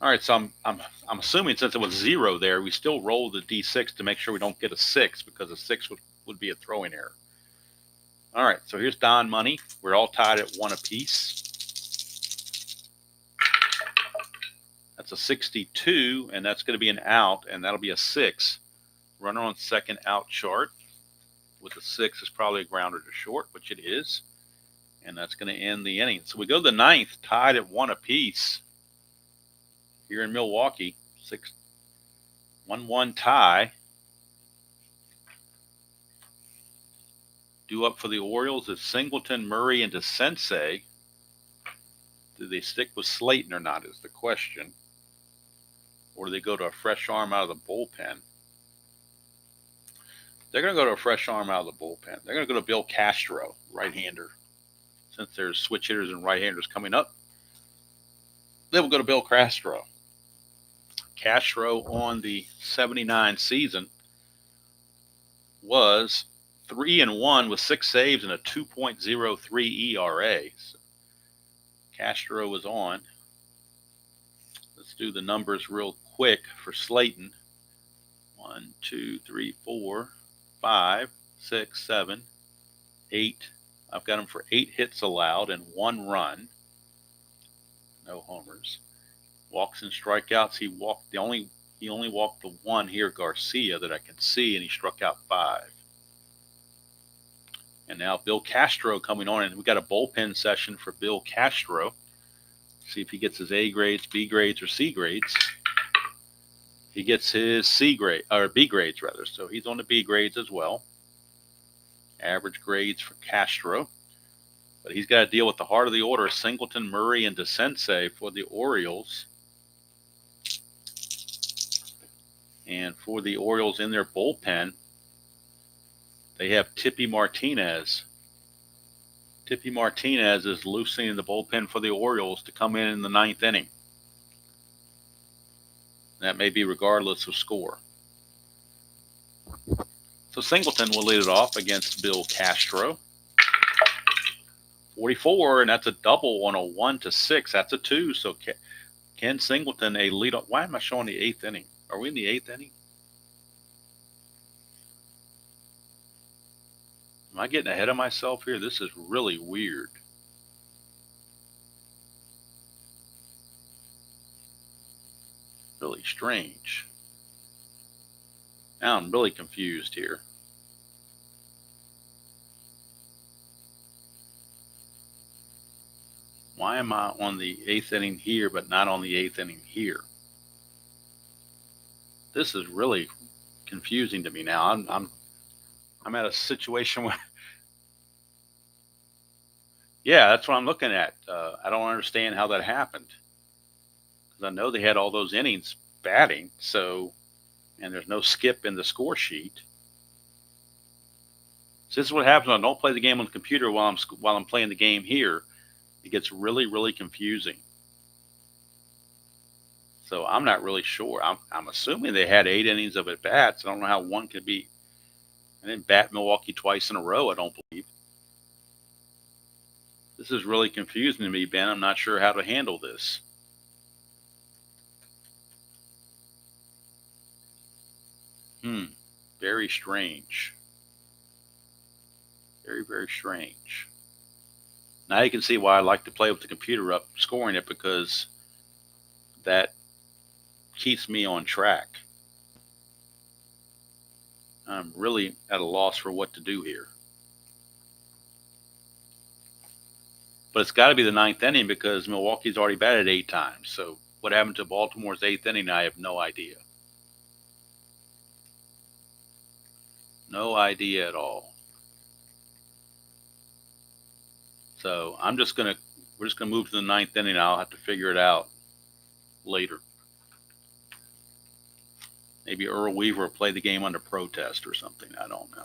All right, so I'm assuming since it was 0 there, we still roll the D6 to make sure we don't get a 6 because a 6 would be a throwing error. All right, so here's Don Money. We're all tied at 1 apiece. That's a 62, and that's going to be an out, and that'll be a 6. Runner on second out chart with a 6 is probably a grounder to short, which it is, and that's going to end the inning. So we go to the 9th, tied at 1 apiece here in Milwaukee. 1-1 tie. Due up for the Orioles is Singleton, Murray, and DeSensei. Do they stick with Slayton or not is the question. Or do they go to a fresh arm out of the bullpen? They're going to go to a fresh arm out of the bullpen. They're going to go to Bill Castro, right-hander. Since there's switch hitters and right-handers coming up, they will go to Bill Castro. Castro on the 79 season was 3-1 with 6 saves and a 2.03 ERA. So Castro was on. Let's do the numbers real quick for Slayton. 1, 2, 3, 4, 5, 6, 7, 8. I've got him for 8 hits allowed and 1 run. No homers. Walks and strikeouts. He only walked the 1 here, Garcia, that I can see, and he struck out 5. And now Bill Castro coming on, and we got a bullpen session for Bill Castro. See if he gets his A grades, B grades, or C grades. He gets his C grade, or B grades rather. So he's on the B grades as well. Average grades for Castro. But he's got to deal with the heart of the order, Singleton, Murray, and DeSensei for the Orioles. And for the Orioles in their bullpen, they have Tippy Martinez. Tippy Martinez is loosening the bullpen for the Orioles to come in the 9th inning. That may be regardless of score. So Singleton will lead it off against Bill Castro. 44, and that's a double on a 1-6. That's a 2. So Ken Singleton, a lead off. Why am I showing the 8th inning? Are we in the 8th inning? Am I getting ahead of myself here? This is really weird. Really strange. Now I'm really confused here. Why am I on the 8th inning here, but not on the 8th inning here? This is really confusing to me now. I'm at a situation where, yeah, that's what I'm looking at. I don't understand how that happened. Because I know they had all those innings batting, so, and there's no skip in the score sheet. So this is what happens when I don't play the game on the computer while I'm playing the game here. It gets really, really confusing. So I'm not really sure. I'm assuming they had 8 innings of at-bats. I don't know how one could be. And then bat Milwaukee twice in a row, I don't believe. This is really confusing to me, Ben. I'm not sure how to handle this. Very strange. Very, very strange. Now you can see why I like to play with the computer up, scoring it, because that keeps me on track. I'm really at a loss for what to do here. But it's got to be the 9th inning because Milwaukee's already batted 8 times. So what happened to Baltimore's 8th inning, I have no idea. No idea at all. So we're just gonna move to the ninth inning. I'll have to figure it out later. Maybe Earl Weaver will play the game under protest or something. I don't know.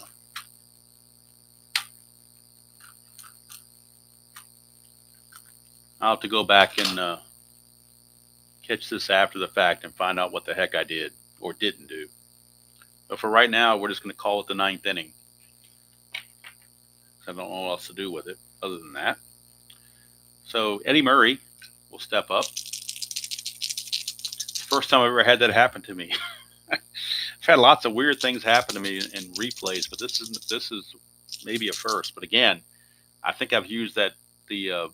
I'll have to go back and catch this after the fact and find out what the heck I did or didn't do. But for right now, we're just going to call it the ninth inning. I don't know what else to do with it other than that. So Eddie Murray will step up. First time I've ever had that happen to me. I've had lots of weird things happen to me in replays, but this is maybe a first. But again, I think I've used the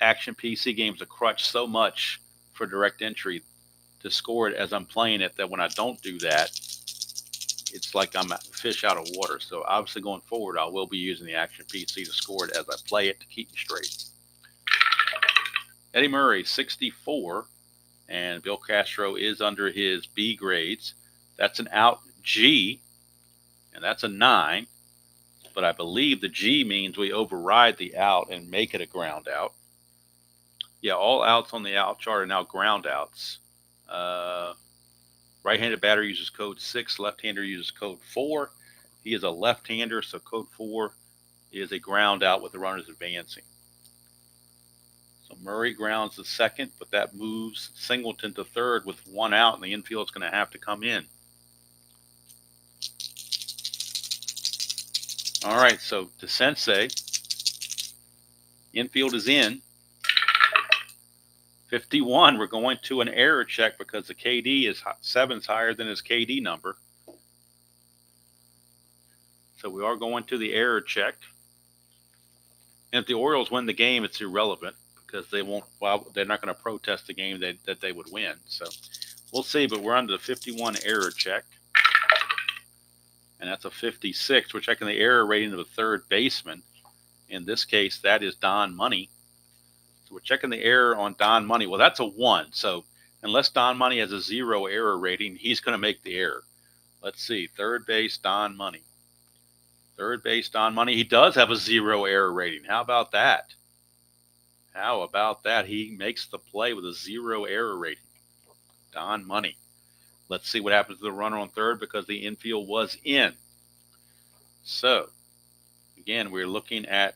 Action PC game as a crutch so much for direct entry to score it as I'm playing it that when I don't do that, it's like I'm a fish out of water. So obviously going forward, I will be using the Action PC to score it as I play it to keep me straight. Eddie Murray, 64, and Bill Castro is under his B grades. That's an out G, and that's a 9. But I believe the G means we override the out and make it a ground out. Yeah, all outs on the out chart are now ground outs. Right-handed batter uses code 6. Left-hander uses code 4. He is a left-hander, so code 4 is a ground out with the runners advancing. So Murray grounds the second, but that moves Singleton to third with 1 out, and the infield's going to have to come in. All right, so to Sensei, infield is in. 51, we're going to an error check because the KD is 7's higher than his KD number. So we are going to the error check. And if the Orioles win the game, it's irrelevant because they won't. Well, they're not going to protest the game that they would win. So we'll see. But we're under the 51 error check, and that's a 56. We're checking the error rating of the third baseman. In this case, that is Don Money. So we're checking the error on Don Money. Well, that's a 1. So unless Don Money has a 0 error rating, he's going to make the error. Let's see. Third base, Don Money. Third base, Don Money. He does have a 0 error rating. How about that? How about that? He makes the play with a 0 error rating. Don Money. Let's see what happens to the runner on third because the infield was in. So, again, we're looking at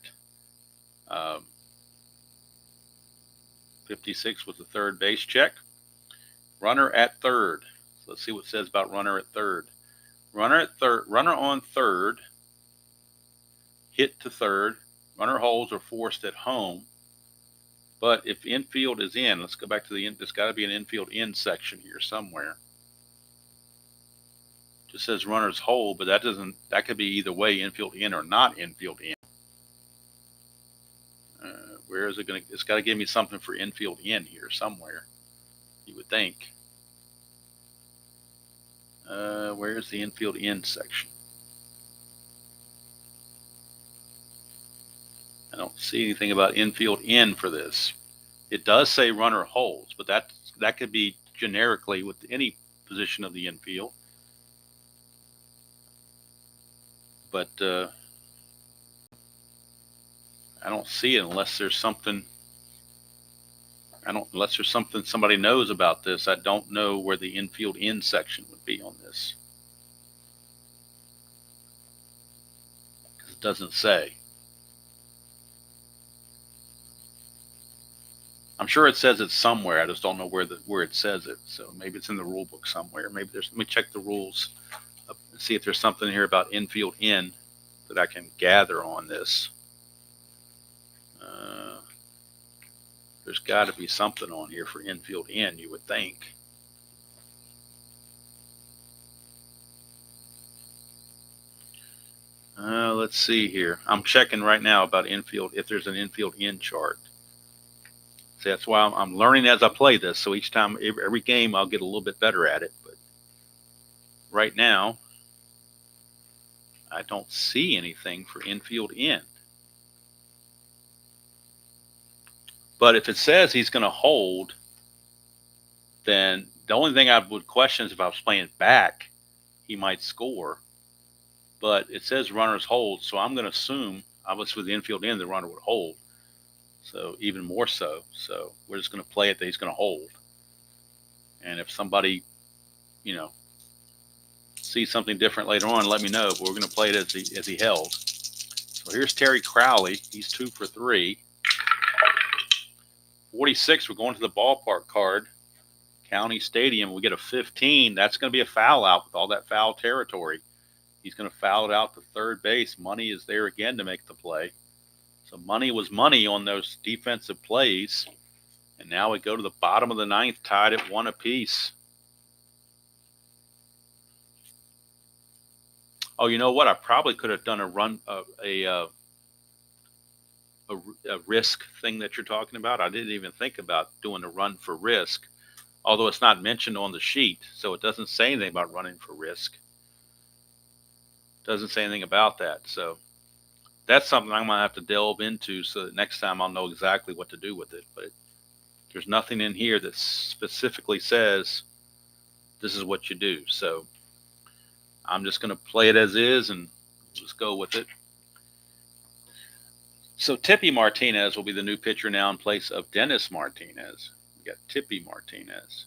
56 with the third base check. Runner at third. So let's see what it says about runner at third. Runner on third. Hit to third. Runner holds or forced at home. But if infield is in, let's go back to the end. There's got to be an infield in section here somewhere. Just says runners hold, but that could be either way, infield in or not infield in. Where is it going to? It's got to give me something for infield in here somewhere, you would think. Where's the infield in section? I don't see anything about infield in for this. It does say runner holds, but that could be generically with any position of the infield. But I don't see it unless there's something. Unless there's something somebody knows about this. I don't know where the infield in section would be on this. Because it doesn't say. I'm sure it says it somewhere. I just don't know where it says it. So maybe it's in the rule book somewhere. Maybe let me check the rules and see if there's something here about infield in that I can gather on this. There's got to be something on here for infield in, you would think. Let's see here. I'm checking right now about infield, if there's an infield in chart. See, that's why I'm learning as I play this. So each time, every game, I'll get a little bit better at it. But right now, I don't see anything for infield in. But if it says he's going to hold, then the only thing I would question is if I was playing back, he might score. But it says runners hold, so I'm going to assume, obviously with the infield in, the runner would hold. So even more so. So we're just going to play it that he's going to hold. And if somebody, you know, sees something different later on, let me know. But we're going to play it as he held. So here's Terry Crowley. He's 2 for 3. 46, we're going to the ballpark card. County Stadium, we get a 15. That's going to be a foul out with all that foul territory. He's going to foul it out to third base. Money is there again to make the play. So money was money on those defensive plays. And now we go to the bottom of the ninth, tied at 1 apiece. Oh, you know what? I probably could have done a risk thing that you're talking about. I didn't even think about doing a run for risk, although it's not mentioned on the sheet. So it doesn't say anything about running for risk. Doesn't say anything about that. So that's something I'm going to have to delve into so that next time I'll know exactly what to do with it. But there's nothing in here that specifically says this is what you do. So I'm just going to play it as is and just go with it. So Tippy Martinez will be the new pitcher now in place of Dennis Martinez. We got Tippy Martinez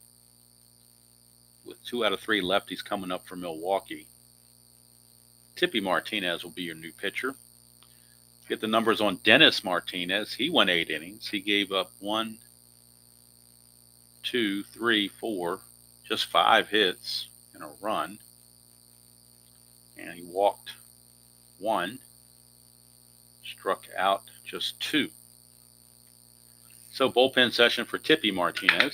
with 2 out of 3 lefties coming up for Milwaukee. Tippy Martinez will be your new pitcher. Get the numbers on Dennis Martinez. He went 8 innings. He gave up 1, 2, 3, 4, just 5 hits and a run. And he walked 1, struck out just 2. So bullpen session for Tippy Martinez.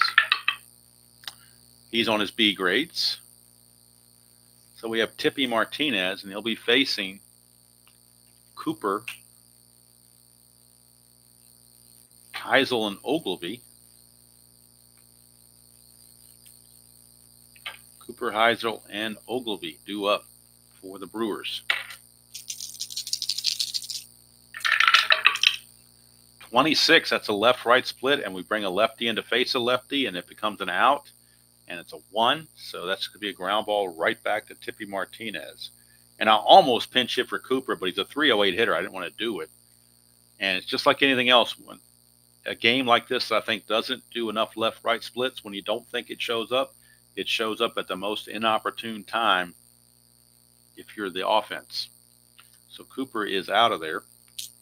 He's on his B grades. So we have Tippy Martinez, and he'll be facing Cooper, Heisel, and Ogleby. Cooper, Heisel, and Ogleby due up for the Brewers. 26, that's a left-right split, and we bring a lefty in to face a lefty, and it becomes an out, and it's a 1. So that's going to be a ground ball right back to Tippy Martinez. And I almost pinch hit for Cooper, but he's a 308 hitter. I didn't want to do it. And it's just like anything else. When a game like this, I think, doesn't do enough left-right splits, when you don't think it shows up at the most inopportune time if you're the offense. So Cooper is out of there.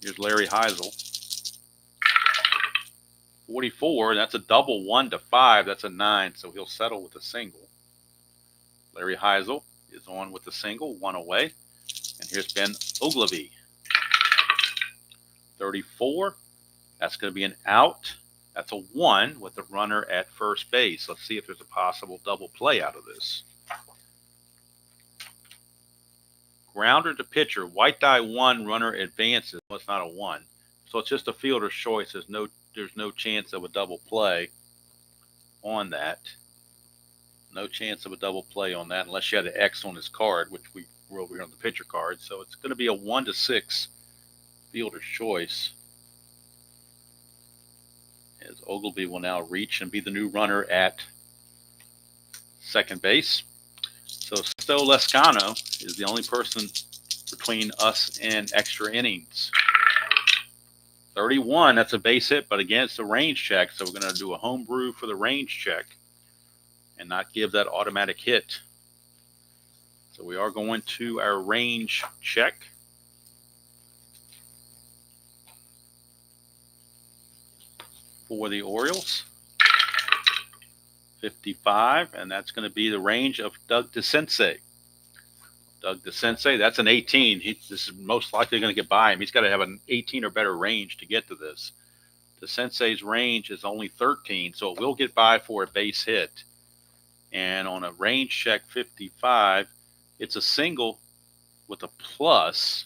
Here's Larry Heisel. 44, that's a double 1 to 5. That's a 9, so he'll settle with a single. Larry Heisel is on with the single, 1 away. And here's Ben Ogleby. 34, that's going to be an out. That's a 1 with the runner at first base. Let's see if there's a possible double play out of this. Grounder to pitcher, white die 1, runner advances. Well, it's not a 1. So it's just a fielder's choice. There's no chance of a double play on that. No chance of a double play on that unless you had an X on his card, which we were over here on the pitcher card. So it's going to be a 1 to 6 fielder's choice, as Ogleby will now reach and be the new runner at second base. So Sto Lescano is the only person between us and extra innings. 31, that's a base hit, but again, it's a range check. So we're going to do a homebrew for the range check and not give that automatic hit. So we are going to our range check. For the Orioles. 55, and that's going to be the range of Doug DeCinces. Doug DeCinces, that's an 18. This is most likely going to get by him. He's got to have an 18 or better range to get to this. DeCinces' range is only 13, so it will get by for a base hit. And on a range check 55, it's a single with a plus.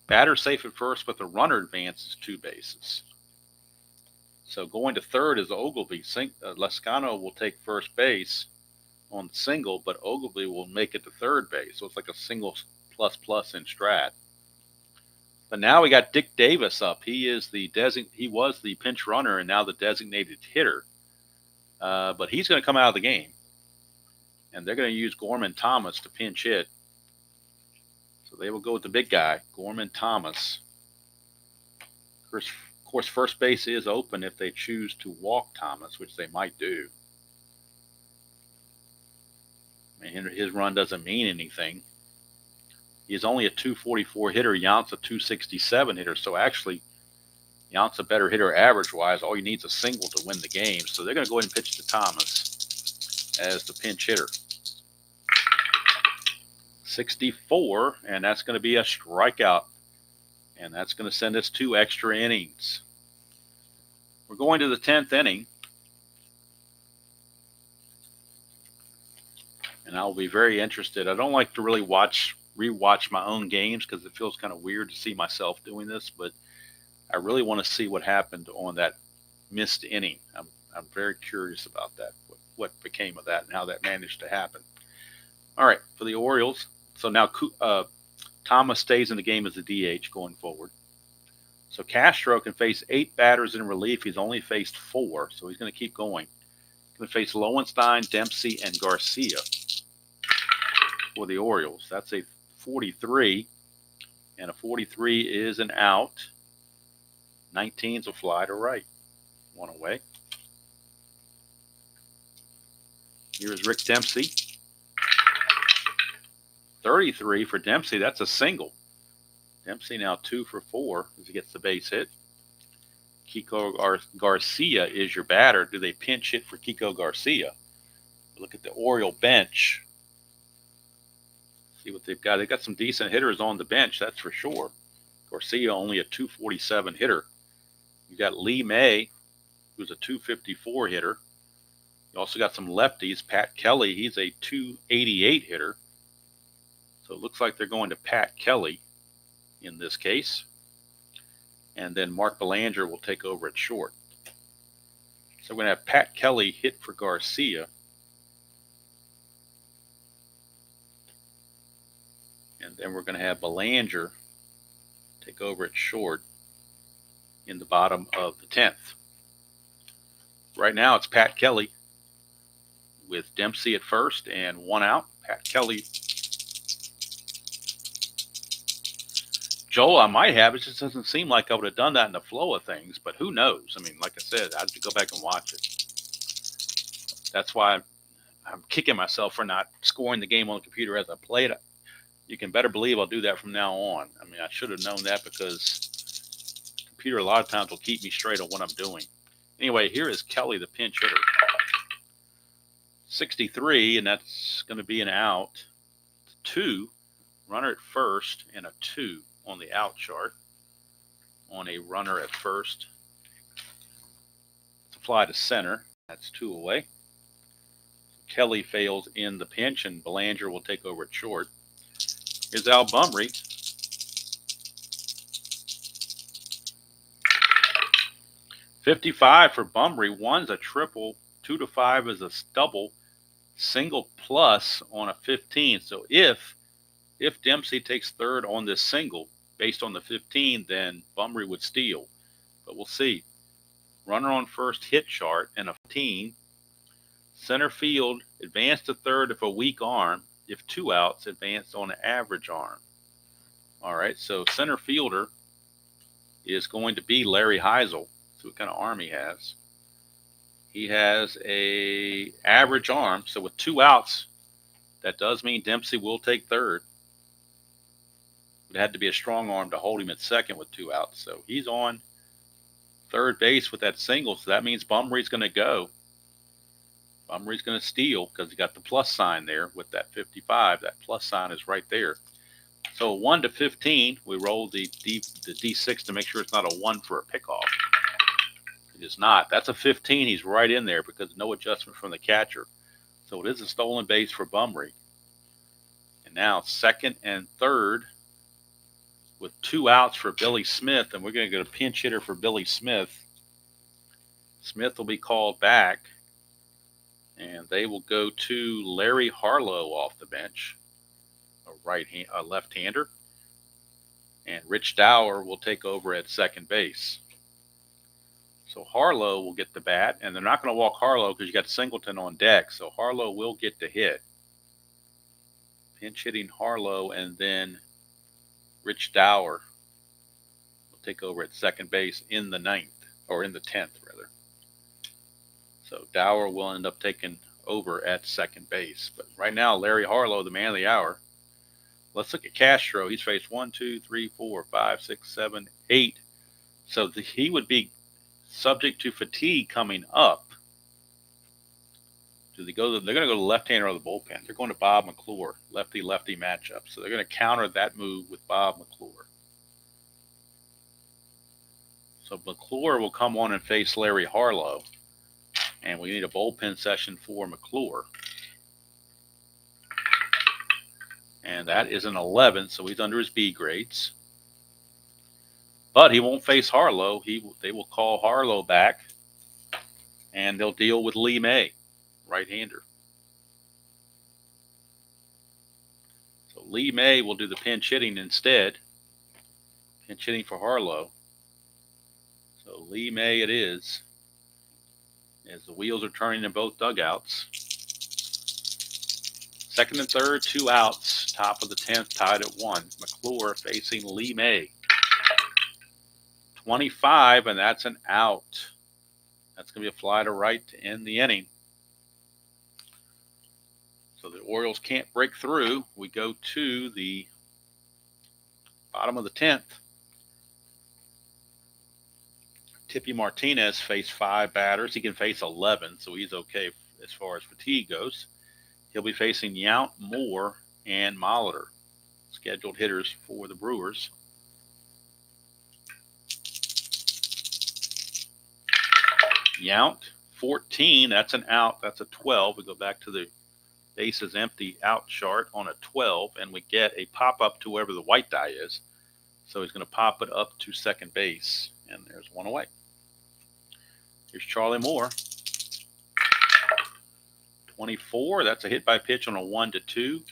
Batter safe at first, but the runner advances 2 bases. So going to third is Ogleby. Lescano will take first base on the single, but Ogleby will make it to third base. So it's like a single plus in Strat. But now we got Dick Davis up. He was the pinch runner and now the designated hitter. But he's going to come out of the game. And they're going to use Gorman Thomas to pinch hit. So they will go with the big guy, Gorman Thomas. Of course, first base is open if they choose to walk Thomas, which they might do. I mean, his run doesn't mean anything. He's only a 244 hitter. Yount's a 267 hitter. So actually, Yount's a better hitter average-wise. All you need is a single to win the game. So they're going to go ahead and pitch to Thomas as the pinch hitter. 64, and that's going to be a strikeout. And that's going to send us 2 extra innings. We're going to the 10th inning. And I'll be very interested. I don't like to really rewatch my own games because it feels kind of weird to see myself doing this, but I really want to see what happened on that missed inning. I'm very curious about that, what became of that and how that managed to happen. All right, for the Orioles. So now Thomas stays in the game as a DH going forward. So Castro can face 8 batters in relief. He's only faced 4, so he's going to keep going. He's going to face Lowenstein, Dempsey, and Garcia for the Orioles. That's a 43, and a 43 is an out. 19's a fly to right. 1 away. Here's Rick Dempsey. 33 for Dempsey. That's a single. Dempsey now 2 for 4 as he gets the base hit. Kiko Garcia is your batter. Do they pinch hit for Kiko Garcia? Look at the Oriole bench. See what they've got. They've got some decent hitters on the bench, that's for sure. Garcia only a 247 hitter. You got Lee May, who's a 254 hitter. You also got some lefties. Pat Kelly, he's a 288 hitter. So it looks like they're going to Pat Kelly in this case. And then Mark Belanger will take over at short. So we're going to have Pat Kelly hit for Garcia. And then we're going to have Belanger take over at short in the bottom of the 10th. Right now it's Pat Kelly with Dempsey at first and 1 out. Pat Kelly. Joel, I might have. It just doesn't seem like I would have done that in the flow of things, but who knows? I mean, like I said, I have to go back and watch it. That's why I'm kicking myself for not scoring the game on the computer as I played it. You can better believe I'll do that from now on. I mean, I should have known that because the computer a lot of times will keep me straight on what I'm doing. Anyway, here is Kelly, the pinch hitter. 63, and that's going to be an out. 2, runner at first, and a 2 on the out chart. On a runner at first. To fly to center. That's 2 away. Kelly fails in the pinch, and Belanger will take over at short. Here's Al Bumry. 55 for Bumry. 1's a triple. 2 to 5 is a double. Single plus on a 15. So if Dempsey takes third on this single, based on the 15, then Bumry would steal. But we'll see. Runner on first hit chart and a 15. Center field, advance to third if a weak arm. If 2 outs, advance on an average arm. All right, so center fielder is going to be Larry Heisel. So what kind of arm he has. He has a average arm. So with 2 outs, that does mean Dempsey will take third. It had to be a strong arm to hold him at second with 2 outs. So he's on third base with that single. So that means Bumry's going to go. Bumry's going to steal because he got the plus sign there with that 55. That plus sign is right there. So 1 to 15, we roll the D6 to make sure it's not a 1 for a pickoff. It is not. That's a 15. He's right in there because no adjustment from the catcher. So it is a stolen base for Bumry. And now second and third with 2 outs for Billy Smith. And we're going to get a pinch hitter for Billy Smith. Smith will be called back. And they will go to Larry Harlow off the bench, a left-hander. And Rich Dower will take over at second base. So Harlow will get the bat, and they're not going to walk Harlow because you got Singleton on deck. So Harlow will get the hit. Pinch hitting Harlow, and then Rich Dower will take over at second base in the 9th, or in the 10th, rather. So Dower will end up taking over at second base. But right now, Larry Harlow, the man of the hour. Let's look at Castro. He's faced 1, 2, 3, 4, 5, 6, 7, 8. So he would be subject to fatigue coming up. They're going to go to the left-hander of the bullpen. They're going to Bob McClure, lefty-lefty matchup. So they're going to counter that move with Bob McClure. So McClure will come on and face Larry Harlow. And we need a bullpen session for McClure. And that is an 11, so he's under his B grades. But he won't face Harlow. They will call Harlow back, and they'll deal with Lee May, right-hander. So Lee May will do the pinch hitting instead. Pinch hitting for Harlow. So Lee May it is, as the wheels are turning in both dugouts. Second and third, 2 outs. Top of the 10th, tied at 1. McClure facing Lee May. 25, and that's an out. That's going to be a fly to right to end the inning. So the Orioles can't break through. We go to the bottom of the 10th. Tippy Martinez faced 5 batters. He can face 11, so he's okay as far as fatigue goes. He'll be facing Yount, Moore, and Molitor, scheduled hitters for the Brewers. Yount, 14, that's an out. That's a 12. We go back to the bases empty out chart on a 12, and we get a pop-up to wherever the white die is. So he's going to pop it up to second base, and there's one away. Here's Charlie Moore. 24, that's a hit by pitch on a 1-2. So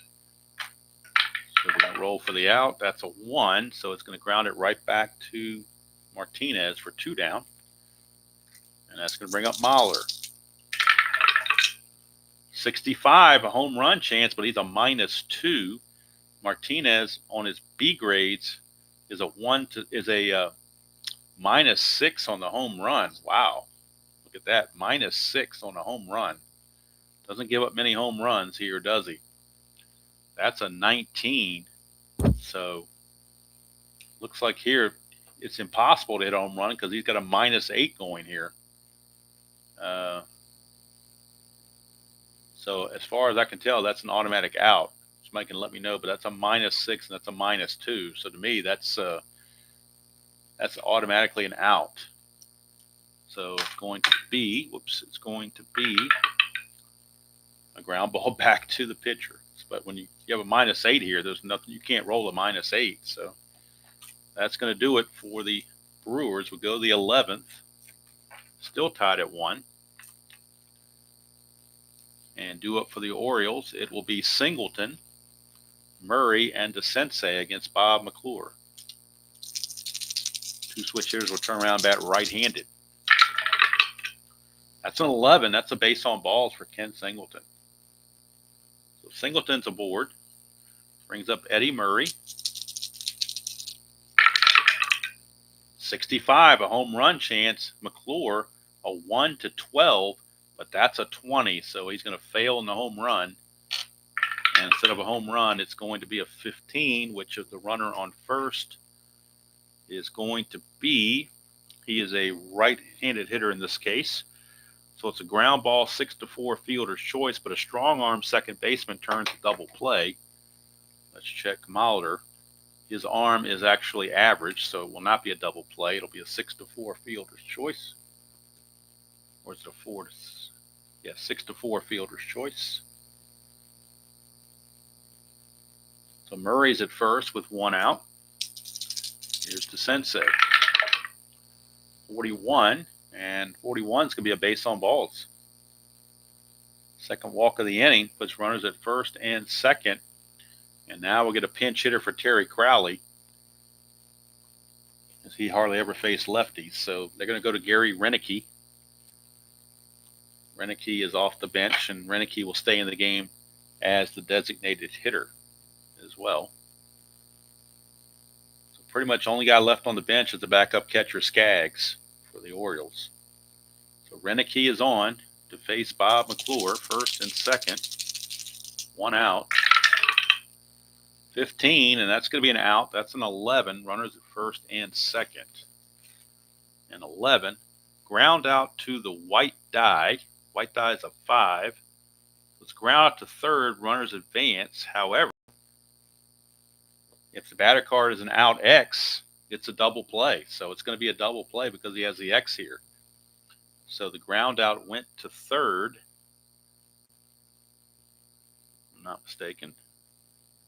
we're going to roll for the out. That's a 1, so it's going to ground it right back to Martinez for 2 down. And that's going to bring up Mahler. 65, a home run chance, but he's a -2. Martinez on his B grades is a -6 on the home run. Wow, look at that, -6 on a home run. Doesn't give up many home runs here, does he? That's a 19. So looks like here it's impossible to hit a home run because he's got a -8 going here. So as far as I can tell, that's an automatic out. Somebody can let me know, but that's a -6 and that's a -2. So to me, that's automatically an out. So it's going to be, it's going to be a ground ball back to the pitcher. But when you have a -8 here, there's nothing, you can't roll a -8. So that's going to do it for the Brewers. We'll go to the 11th, still tied at 1. And do up for the Orioles, it will be Singleton, Murray, and DeSensei against Bob McClure. 2 switch hitters will turn around bat right-handed. That's an 11. That's a base on balls for Ken Singleton. So Singleton's aboard. Brings up Eddie Murray. 65, a home run chance. McClure, a 1-12. But that's a 20, so he's going to fail in the home run. And instead of a home run, it's going to be a 15, which is the runner on first is going to be, he is a right-handed hitter in this case. So it's a ground ball, 6-4 fielder's choice, but a strong arm second baseman turns a double play. Let's check Molitor. His arm is actually average, so it will not be a double play. It'll be a 6-4 fielder's choice. Or is it a 4 to, yeah, 6-4 fielder's choice. So Murray's at first with 1 out. Here's DeSensei. 41, and 41 is going to be a base on balls. Second walk of the inning, puts runners at first and second. And now we'll get a pinch hitter for Terry Crowley, as he hardly ever faced lefties. So they're going to go to Gary Renicky. Renicky is off the bench, and Renicky will stay in the game as the designated hitter as well. So pretty much only guy left on the bench is the backup catcher, Skaggs, for the Orioles. So Renicky is on to face Bob McClure, first and second. 1 out. 15, and that's going to be an out. That's an 11. Runners at first and second. And 11. Ground out to the white die. White die is a 5. Let's ground out to third. Runners advance. However, if the batter card is an out X, it's a double play. So it's going to be a double play because he has the X here. So the ground out went to third. I'm not mistaken.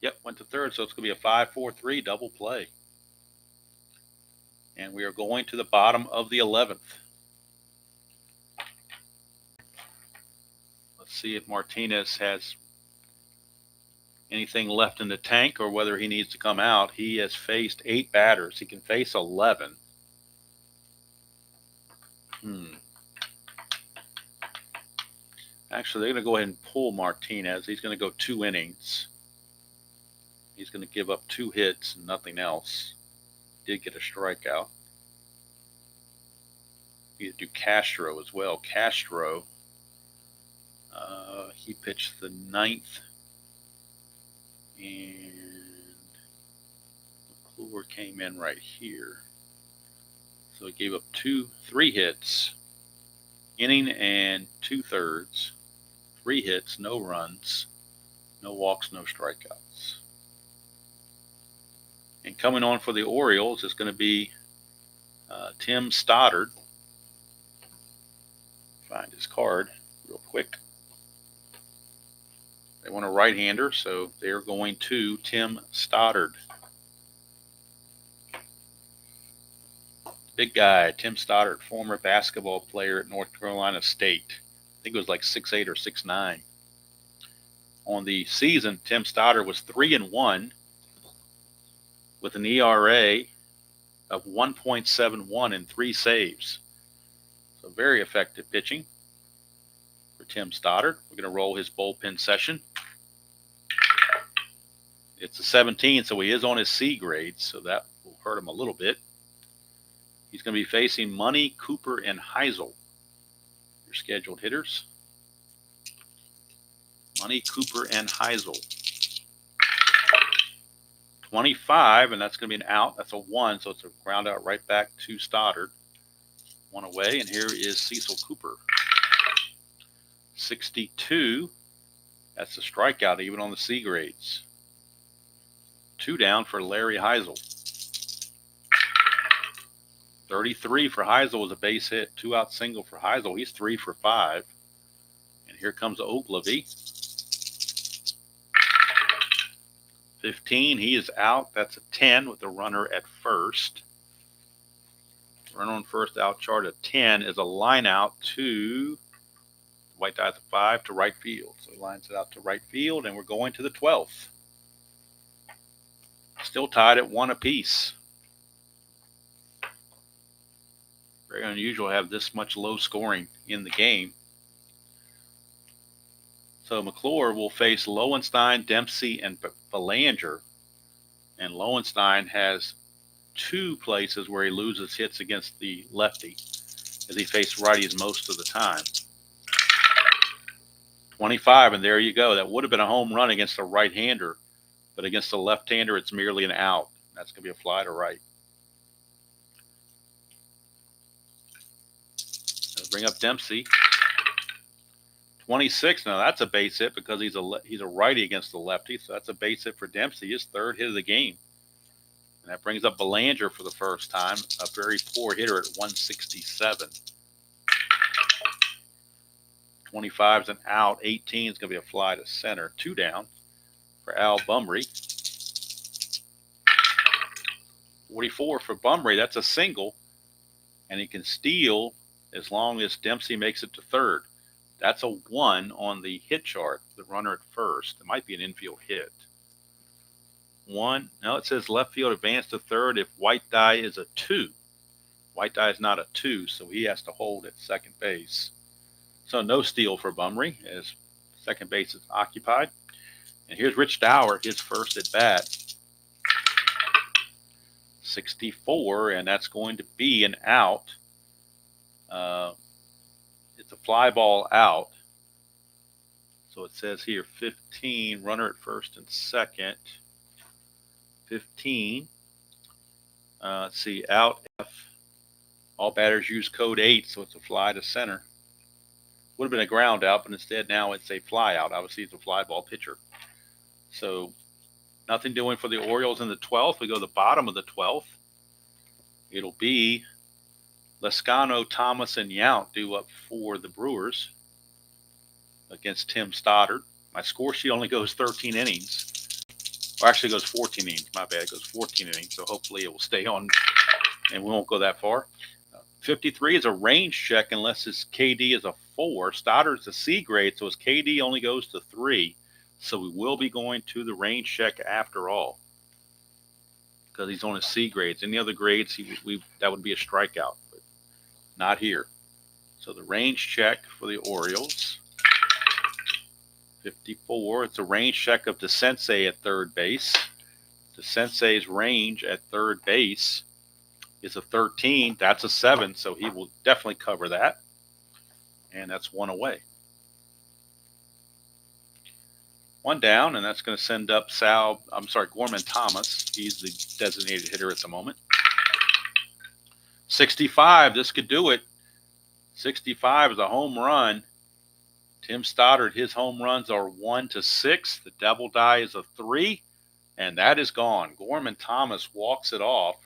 Yep, went to third. So it's going to be a 5-4-3 double play. And we are going to the bottom of the 11th. Let's see if Martinez has anything left in the tank or whether he needs to come out. He has faced 8 batters. He can face 11. Actually, they're going to go ahead and pull Martinez. He's going to go 2 innings. He's going to give up 2 hits and nothing else. Did get a strikeout. You do Castro as well. Castro, he pitched the 9th. And McClure came in right here. So he gave up 3 hits, inning and 2/3. 3 hits, no runs, no walks, no strikeouts. And coming on for the Orioles is going to be Tim Stoddard. Find his card real quick. They want a right-hander, so they're going to Tim Stoddard. Big guy, Tim Stoddard, former basketball player at North Carolina State. I think it was like 6'8" or 6'9". On the season, Tim Stoddard was 3-1 with an ERA of 1.71 and 3 saves. So very effective pitching for Tim Stoddard. We're going to roll his bullpen session. It's a 17, so he is on his C grade, so that will hurt him a little bit. He's going to be facing Money, Cooper, and Heisel, your scheduled hitters. Money, Cooper, and Heisel. 25, and that's going to be an out. That's a 1, so it's a ground out right back to Stoddard. 1 away, and here is Cecil Cooper. 62, that's a strikeout even on the C grades. 2 down for Larry Heisel. 33 for Heisel was a base hit. 2-out single for Heisel. He's 3 for 5. And here comes Ogilvy. 15, he is out. That's a 10 with the runner at first. Runner on first, out chart at 10 is a line out to white die at the 5 to right field. So he lines it out to right field, and we're going to the 12th. Still tied at 1 apiece. Very unusual to have this much low scoring in the game. So McClure will face Lowenstein, Dempsey, and Belanger. And Lowenstein has 2 places where he loses hits against the lefty, as he faced righties most of the time. 25, and there you go. That would have been a home run against a right-hander, but against a left-hander, it's merely an out. That's going to be a fly to right. Bring up Dempsey. 26. Now that's a base hit because he's a righty against the lefty, so that's a base hit for Dempsey. His 3rd hit of the game, and that brings up Belanger for the first time. A very poor hitter at 167. 25 is an out. 18 is going to be a fly to center. 2 down for Al Bumry. 44 for Bumry. That's a single, and he can steal as long as Dempsey makes it to 3rd. That's a 1 on the hit chart, the runner at first. It might be an infield hit. 1. No, it says left field advance to 3rd if white die is a 2. White die is not a 2, so he has to hold at second base. So no steal for Bumry as second base is occupied. And here's Rich Dower, his first at bat. 64, and that's going to be an out. It's a fly ball out. So it says here 15, runner at first and second. 15. Let's see, out F. All batters use code 8, so it's a fly to center. Would have been a ground out, but instead now it's a fly out. Obviously, it's a fly ball pitcher. So nothing doing for the Orioles in the 12th. We go to the bottom of the 12th. It'll be Lescano, Thomas, and Yount due up for the Brewers against Tim Stoddard. My score sheet only goes 13 innings. Or actually goes 14 innings. My bad. It goes 14 innings. So hopefully it will stay on and we won't go that far. 53 is a range check unless his KD is a 4. Stoddard's a C grade, so his KD only goes to 3. So we will be going to the range check after all because he's on his C grades. Any other grades, that would be a strikeout, but not here. So the range check for the Orioles. 54. It's a range check of DeSensei at third base. DeSensei's range at third base is a 13. That's a 7, so he will definitely cover that. And that's one away. One down, and that's going to send up Gorman Thomas. He's the designated hitter at the moment. 65, this could do it. 65 is a home run. Tim Stoddard, his home runs are 1 to 6. The double die is a 3, and that is gone. Gorman Thomas walks it off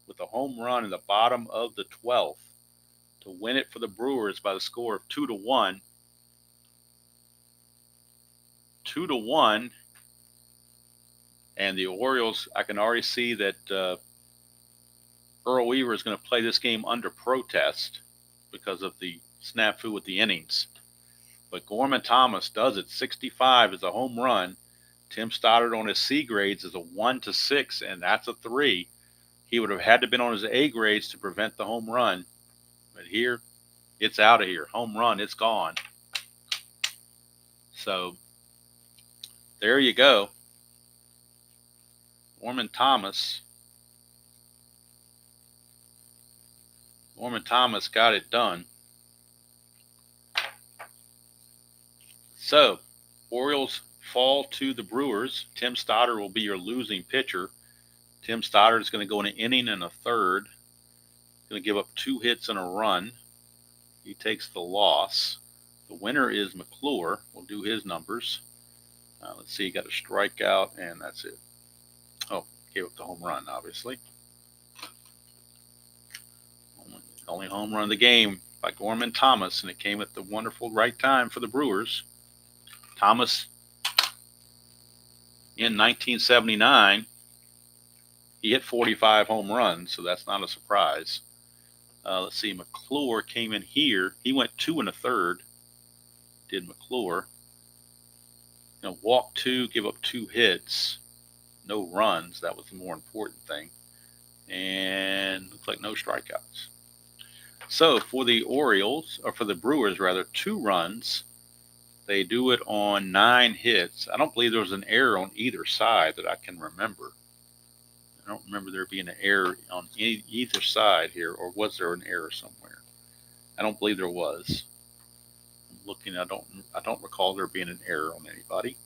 with a home run in the bottom of the 12th to win it for the Brewers by the score of 2-1. 2-1, and the Orioles, I can already see that Earl Weaver is going to play this game under protest because of the snafu with the innings. But Gorman Thomas does it. 65 is a home run. Tim Stoddard on his C grades is a 1 to 6, and that's a 3. He would have had to have been on his A grades to prevent the home run. But here, it's out of here. Home run, it's gone. So there you go. Gorman Thomas got it done. So, Orioles fall to the Brewers. Tim Stoddard will be your losing pitcher. Tim Stoddard is going to go in an inning and a third. Going to give up 2 hits and a run. He takes the loss. The winner is McClure. We'll do his numbers. Let's see, he got a strikeout, and that's it. Oh, gave up the home run, obviously. Only home run of the game by Gorman Thomas, and it came at the wonderful right time for the Brewers. Thomas, in 1979, he hit 45 home runs, so that's not a surprise. Let's see, McClure came in here. He went 2 1/3, did McClure. Walk 2, give up 2 hits, no runs. That was the more important thing. And looks like no strikeouts. So for the Orioles, or for the Brewers rather, 2 runs. They do it on 9 hits. I don't believe there was an error on either side that I can remember. I don't remember there being an error on either side here, or was there an error somewhere? I don't believe there was. I'm looking. I don't recall there being an error on anybody.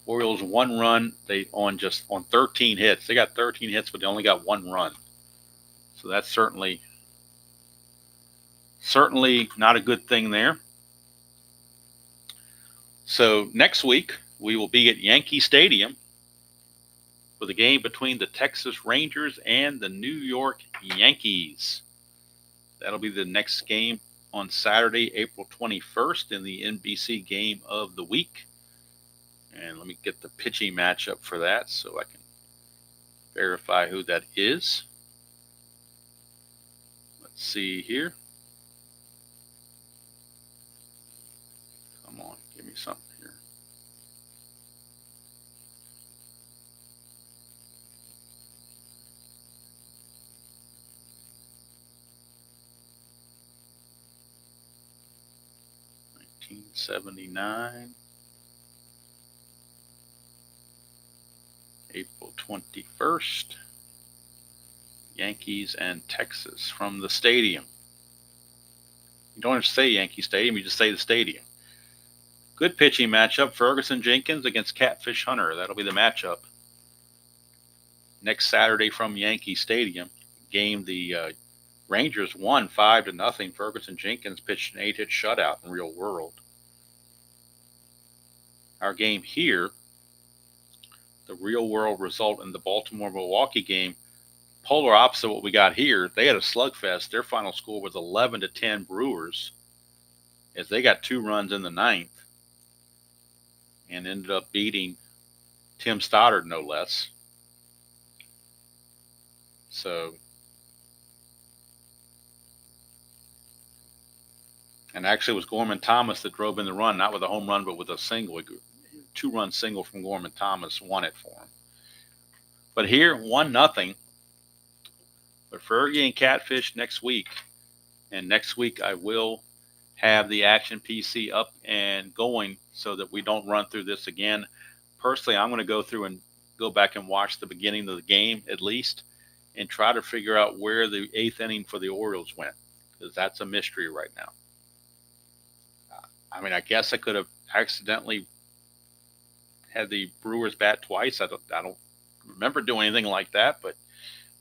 Orioles 1 run. They on 13 hits. They got 13 hits, but they only got 1 run. So that's certainly not a good thing there. So next week we will be at Yankee Stadium for the game between the Texas Rangers and the New York Yankees. That'll be the next game on Saturday, April 21st in the NBC game of the week. And let me get the pitching matchup for that so I can verify who that is. Let's see here. Come on, give me something here. '79, April 21st. Yankees and Texas from the stadium. You don't have to say Yankee Stadium, you just say the stadium. Good pitching matchup. Ferguson Jenkins against Catfish Hunter. That'll be the matchup next Saturday from Yankee Stadium. Game the Rangers won 5-0. Ferguson Jenkins pitched an 8-hit shutout in real world. Our game here, the real world result in the Baltimore Milwaukee game, polar opposite what we got here. They had a slugfest. Their final score was 11-10 Brewers, as they got 2 runs in the 9th and ended up beating Tim Stoddard, no less. So, and actually it was Gorman Thomas that drove in the run, not with a home run, but with a single. 2-run single from Gorman Thomas won it for him. But here, 1-0. But Fergie and Catfish next week. And next week I will have the Action PC up and going so that we don't run through this again. Personally, I'm going to go through and go back and watch the beginning of the game at least and try to figure out where the 8th inning for the Orioles went, because that's a mystery right now. I mean, I guess I could have accidentally had the Brewers bat twice. I don't remember doing anything like that, but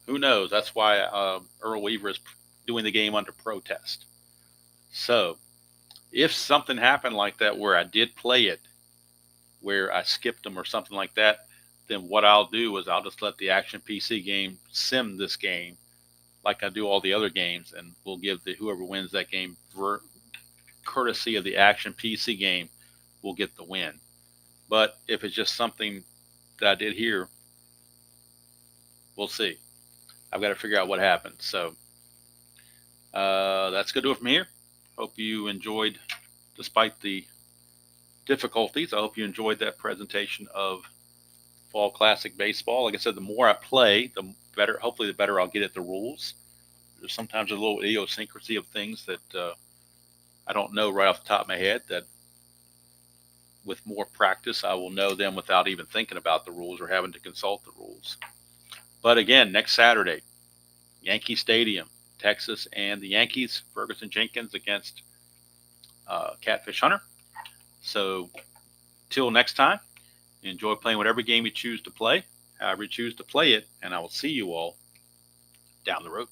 who knows? That's why Earl Weaver is doing the game under protest. So if something happened like that where I did play it, where I skipped them or something like that, then what I'll do is I'll just let the Action PC game sim this game like I do all the other games, and we'll give whoever wins that game, courtesy of the Action PC game, will get the win. But if it's just something that I did here, we'll see. I've got to figure out what happened. So that's going to do it from here. Hope you enjoyed, despite the difficulties, I hope you enjoyed that presentation of Fall Classic Baseball. Like I said, the more I play, the better, hopefully the better I'll get at the rules. There's sometimes a little idiosyncrasy of things that I don't know right off the top of my head, that with more practice, I will know them without even thinking about the rules or having to consult the rules. But again, next Saturday, Yankee Stadium, Texas, and the Yankees, Ferguson Jenkins against Catfish Hunter. So till next time, enjoy playing whatever game you choose to play, however you choose to play it, and I will see you all down the road.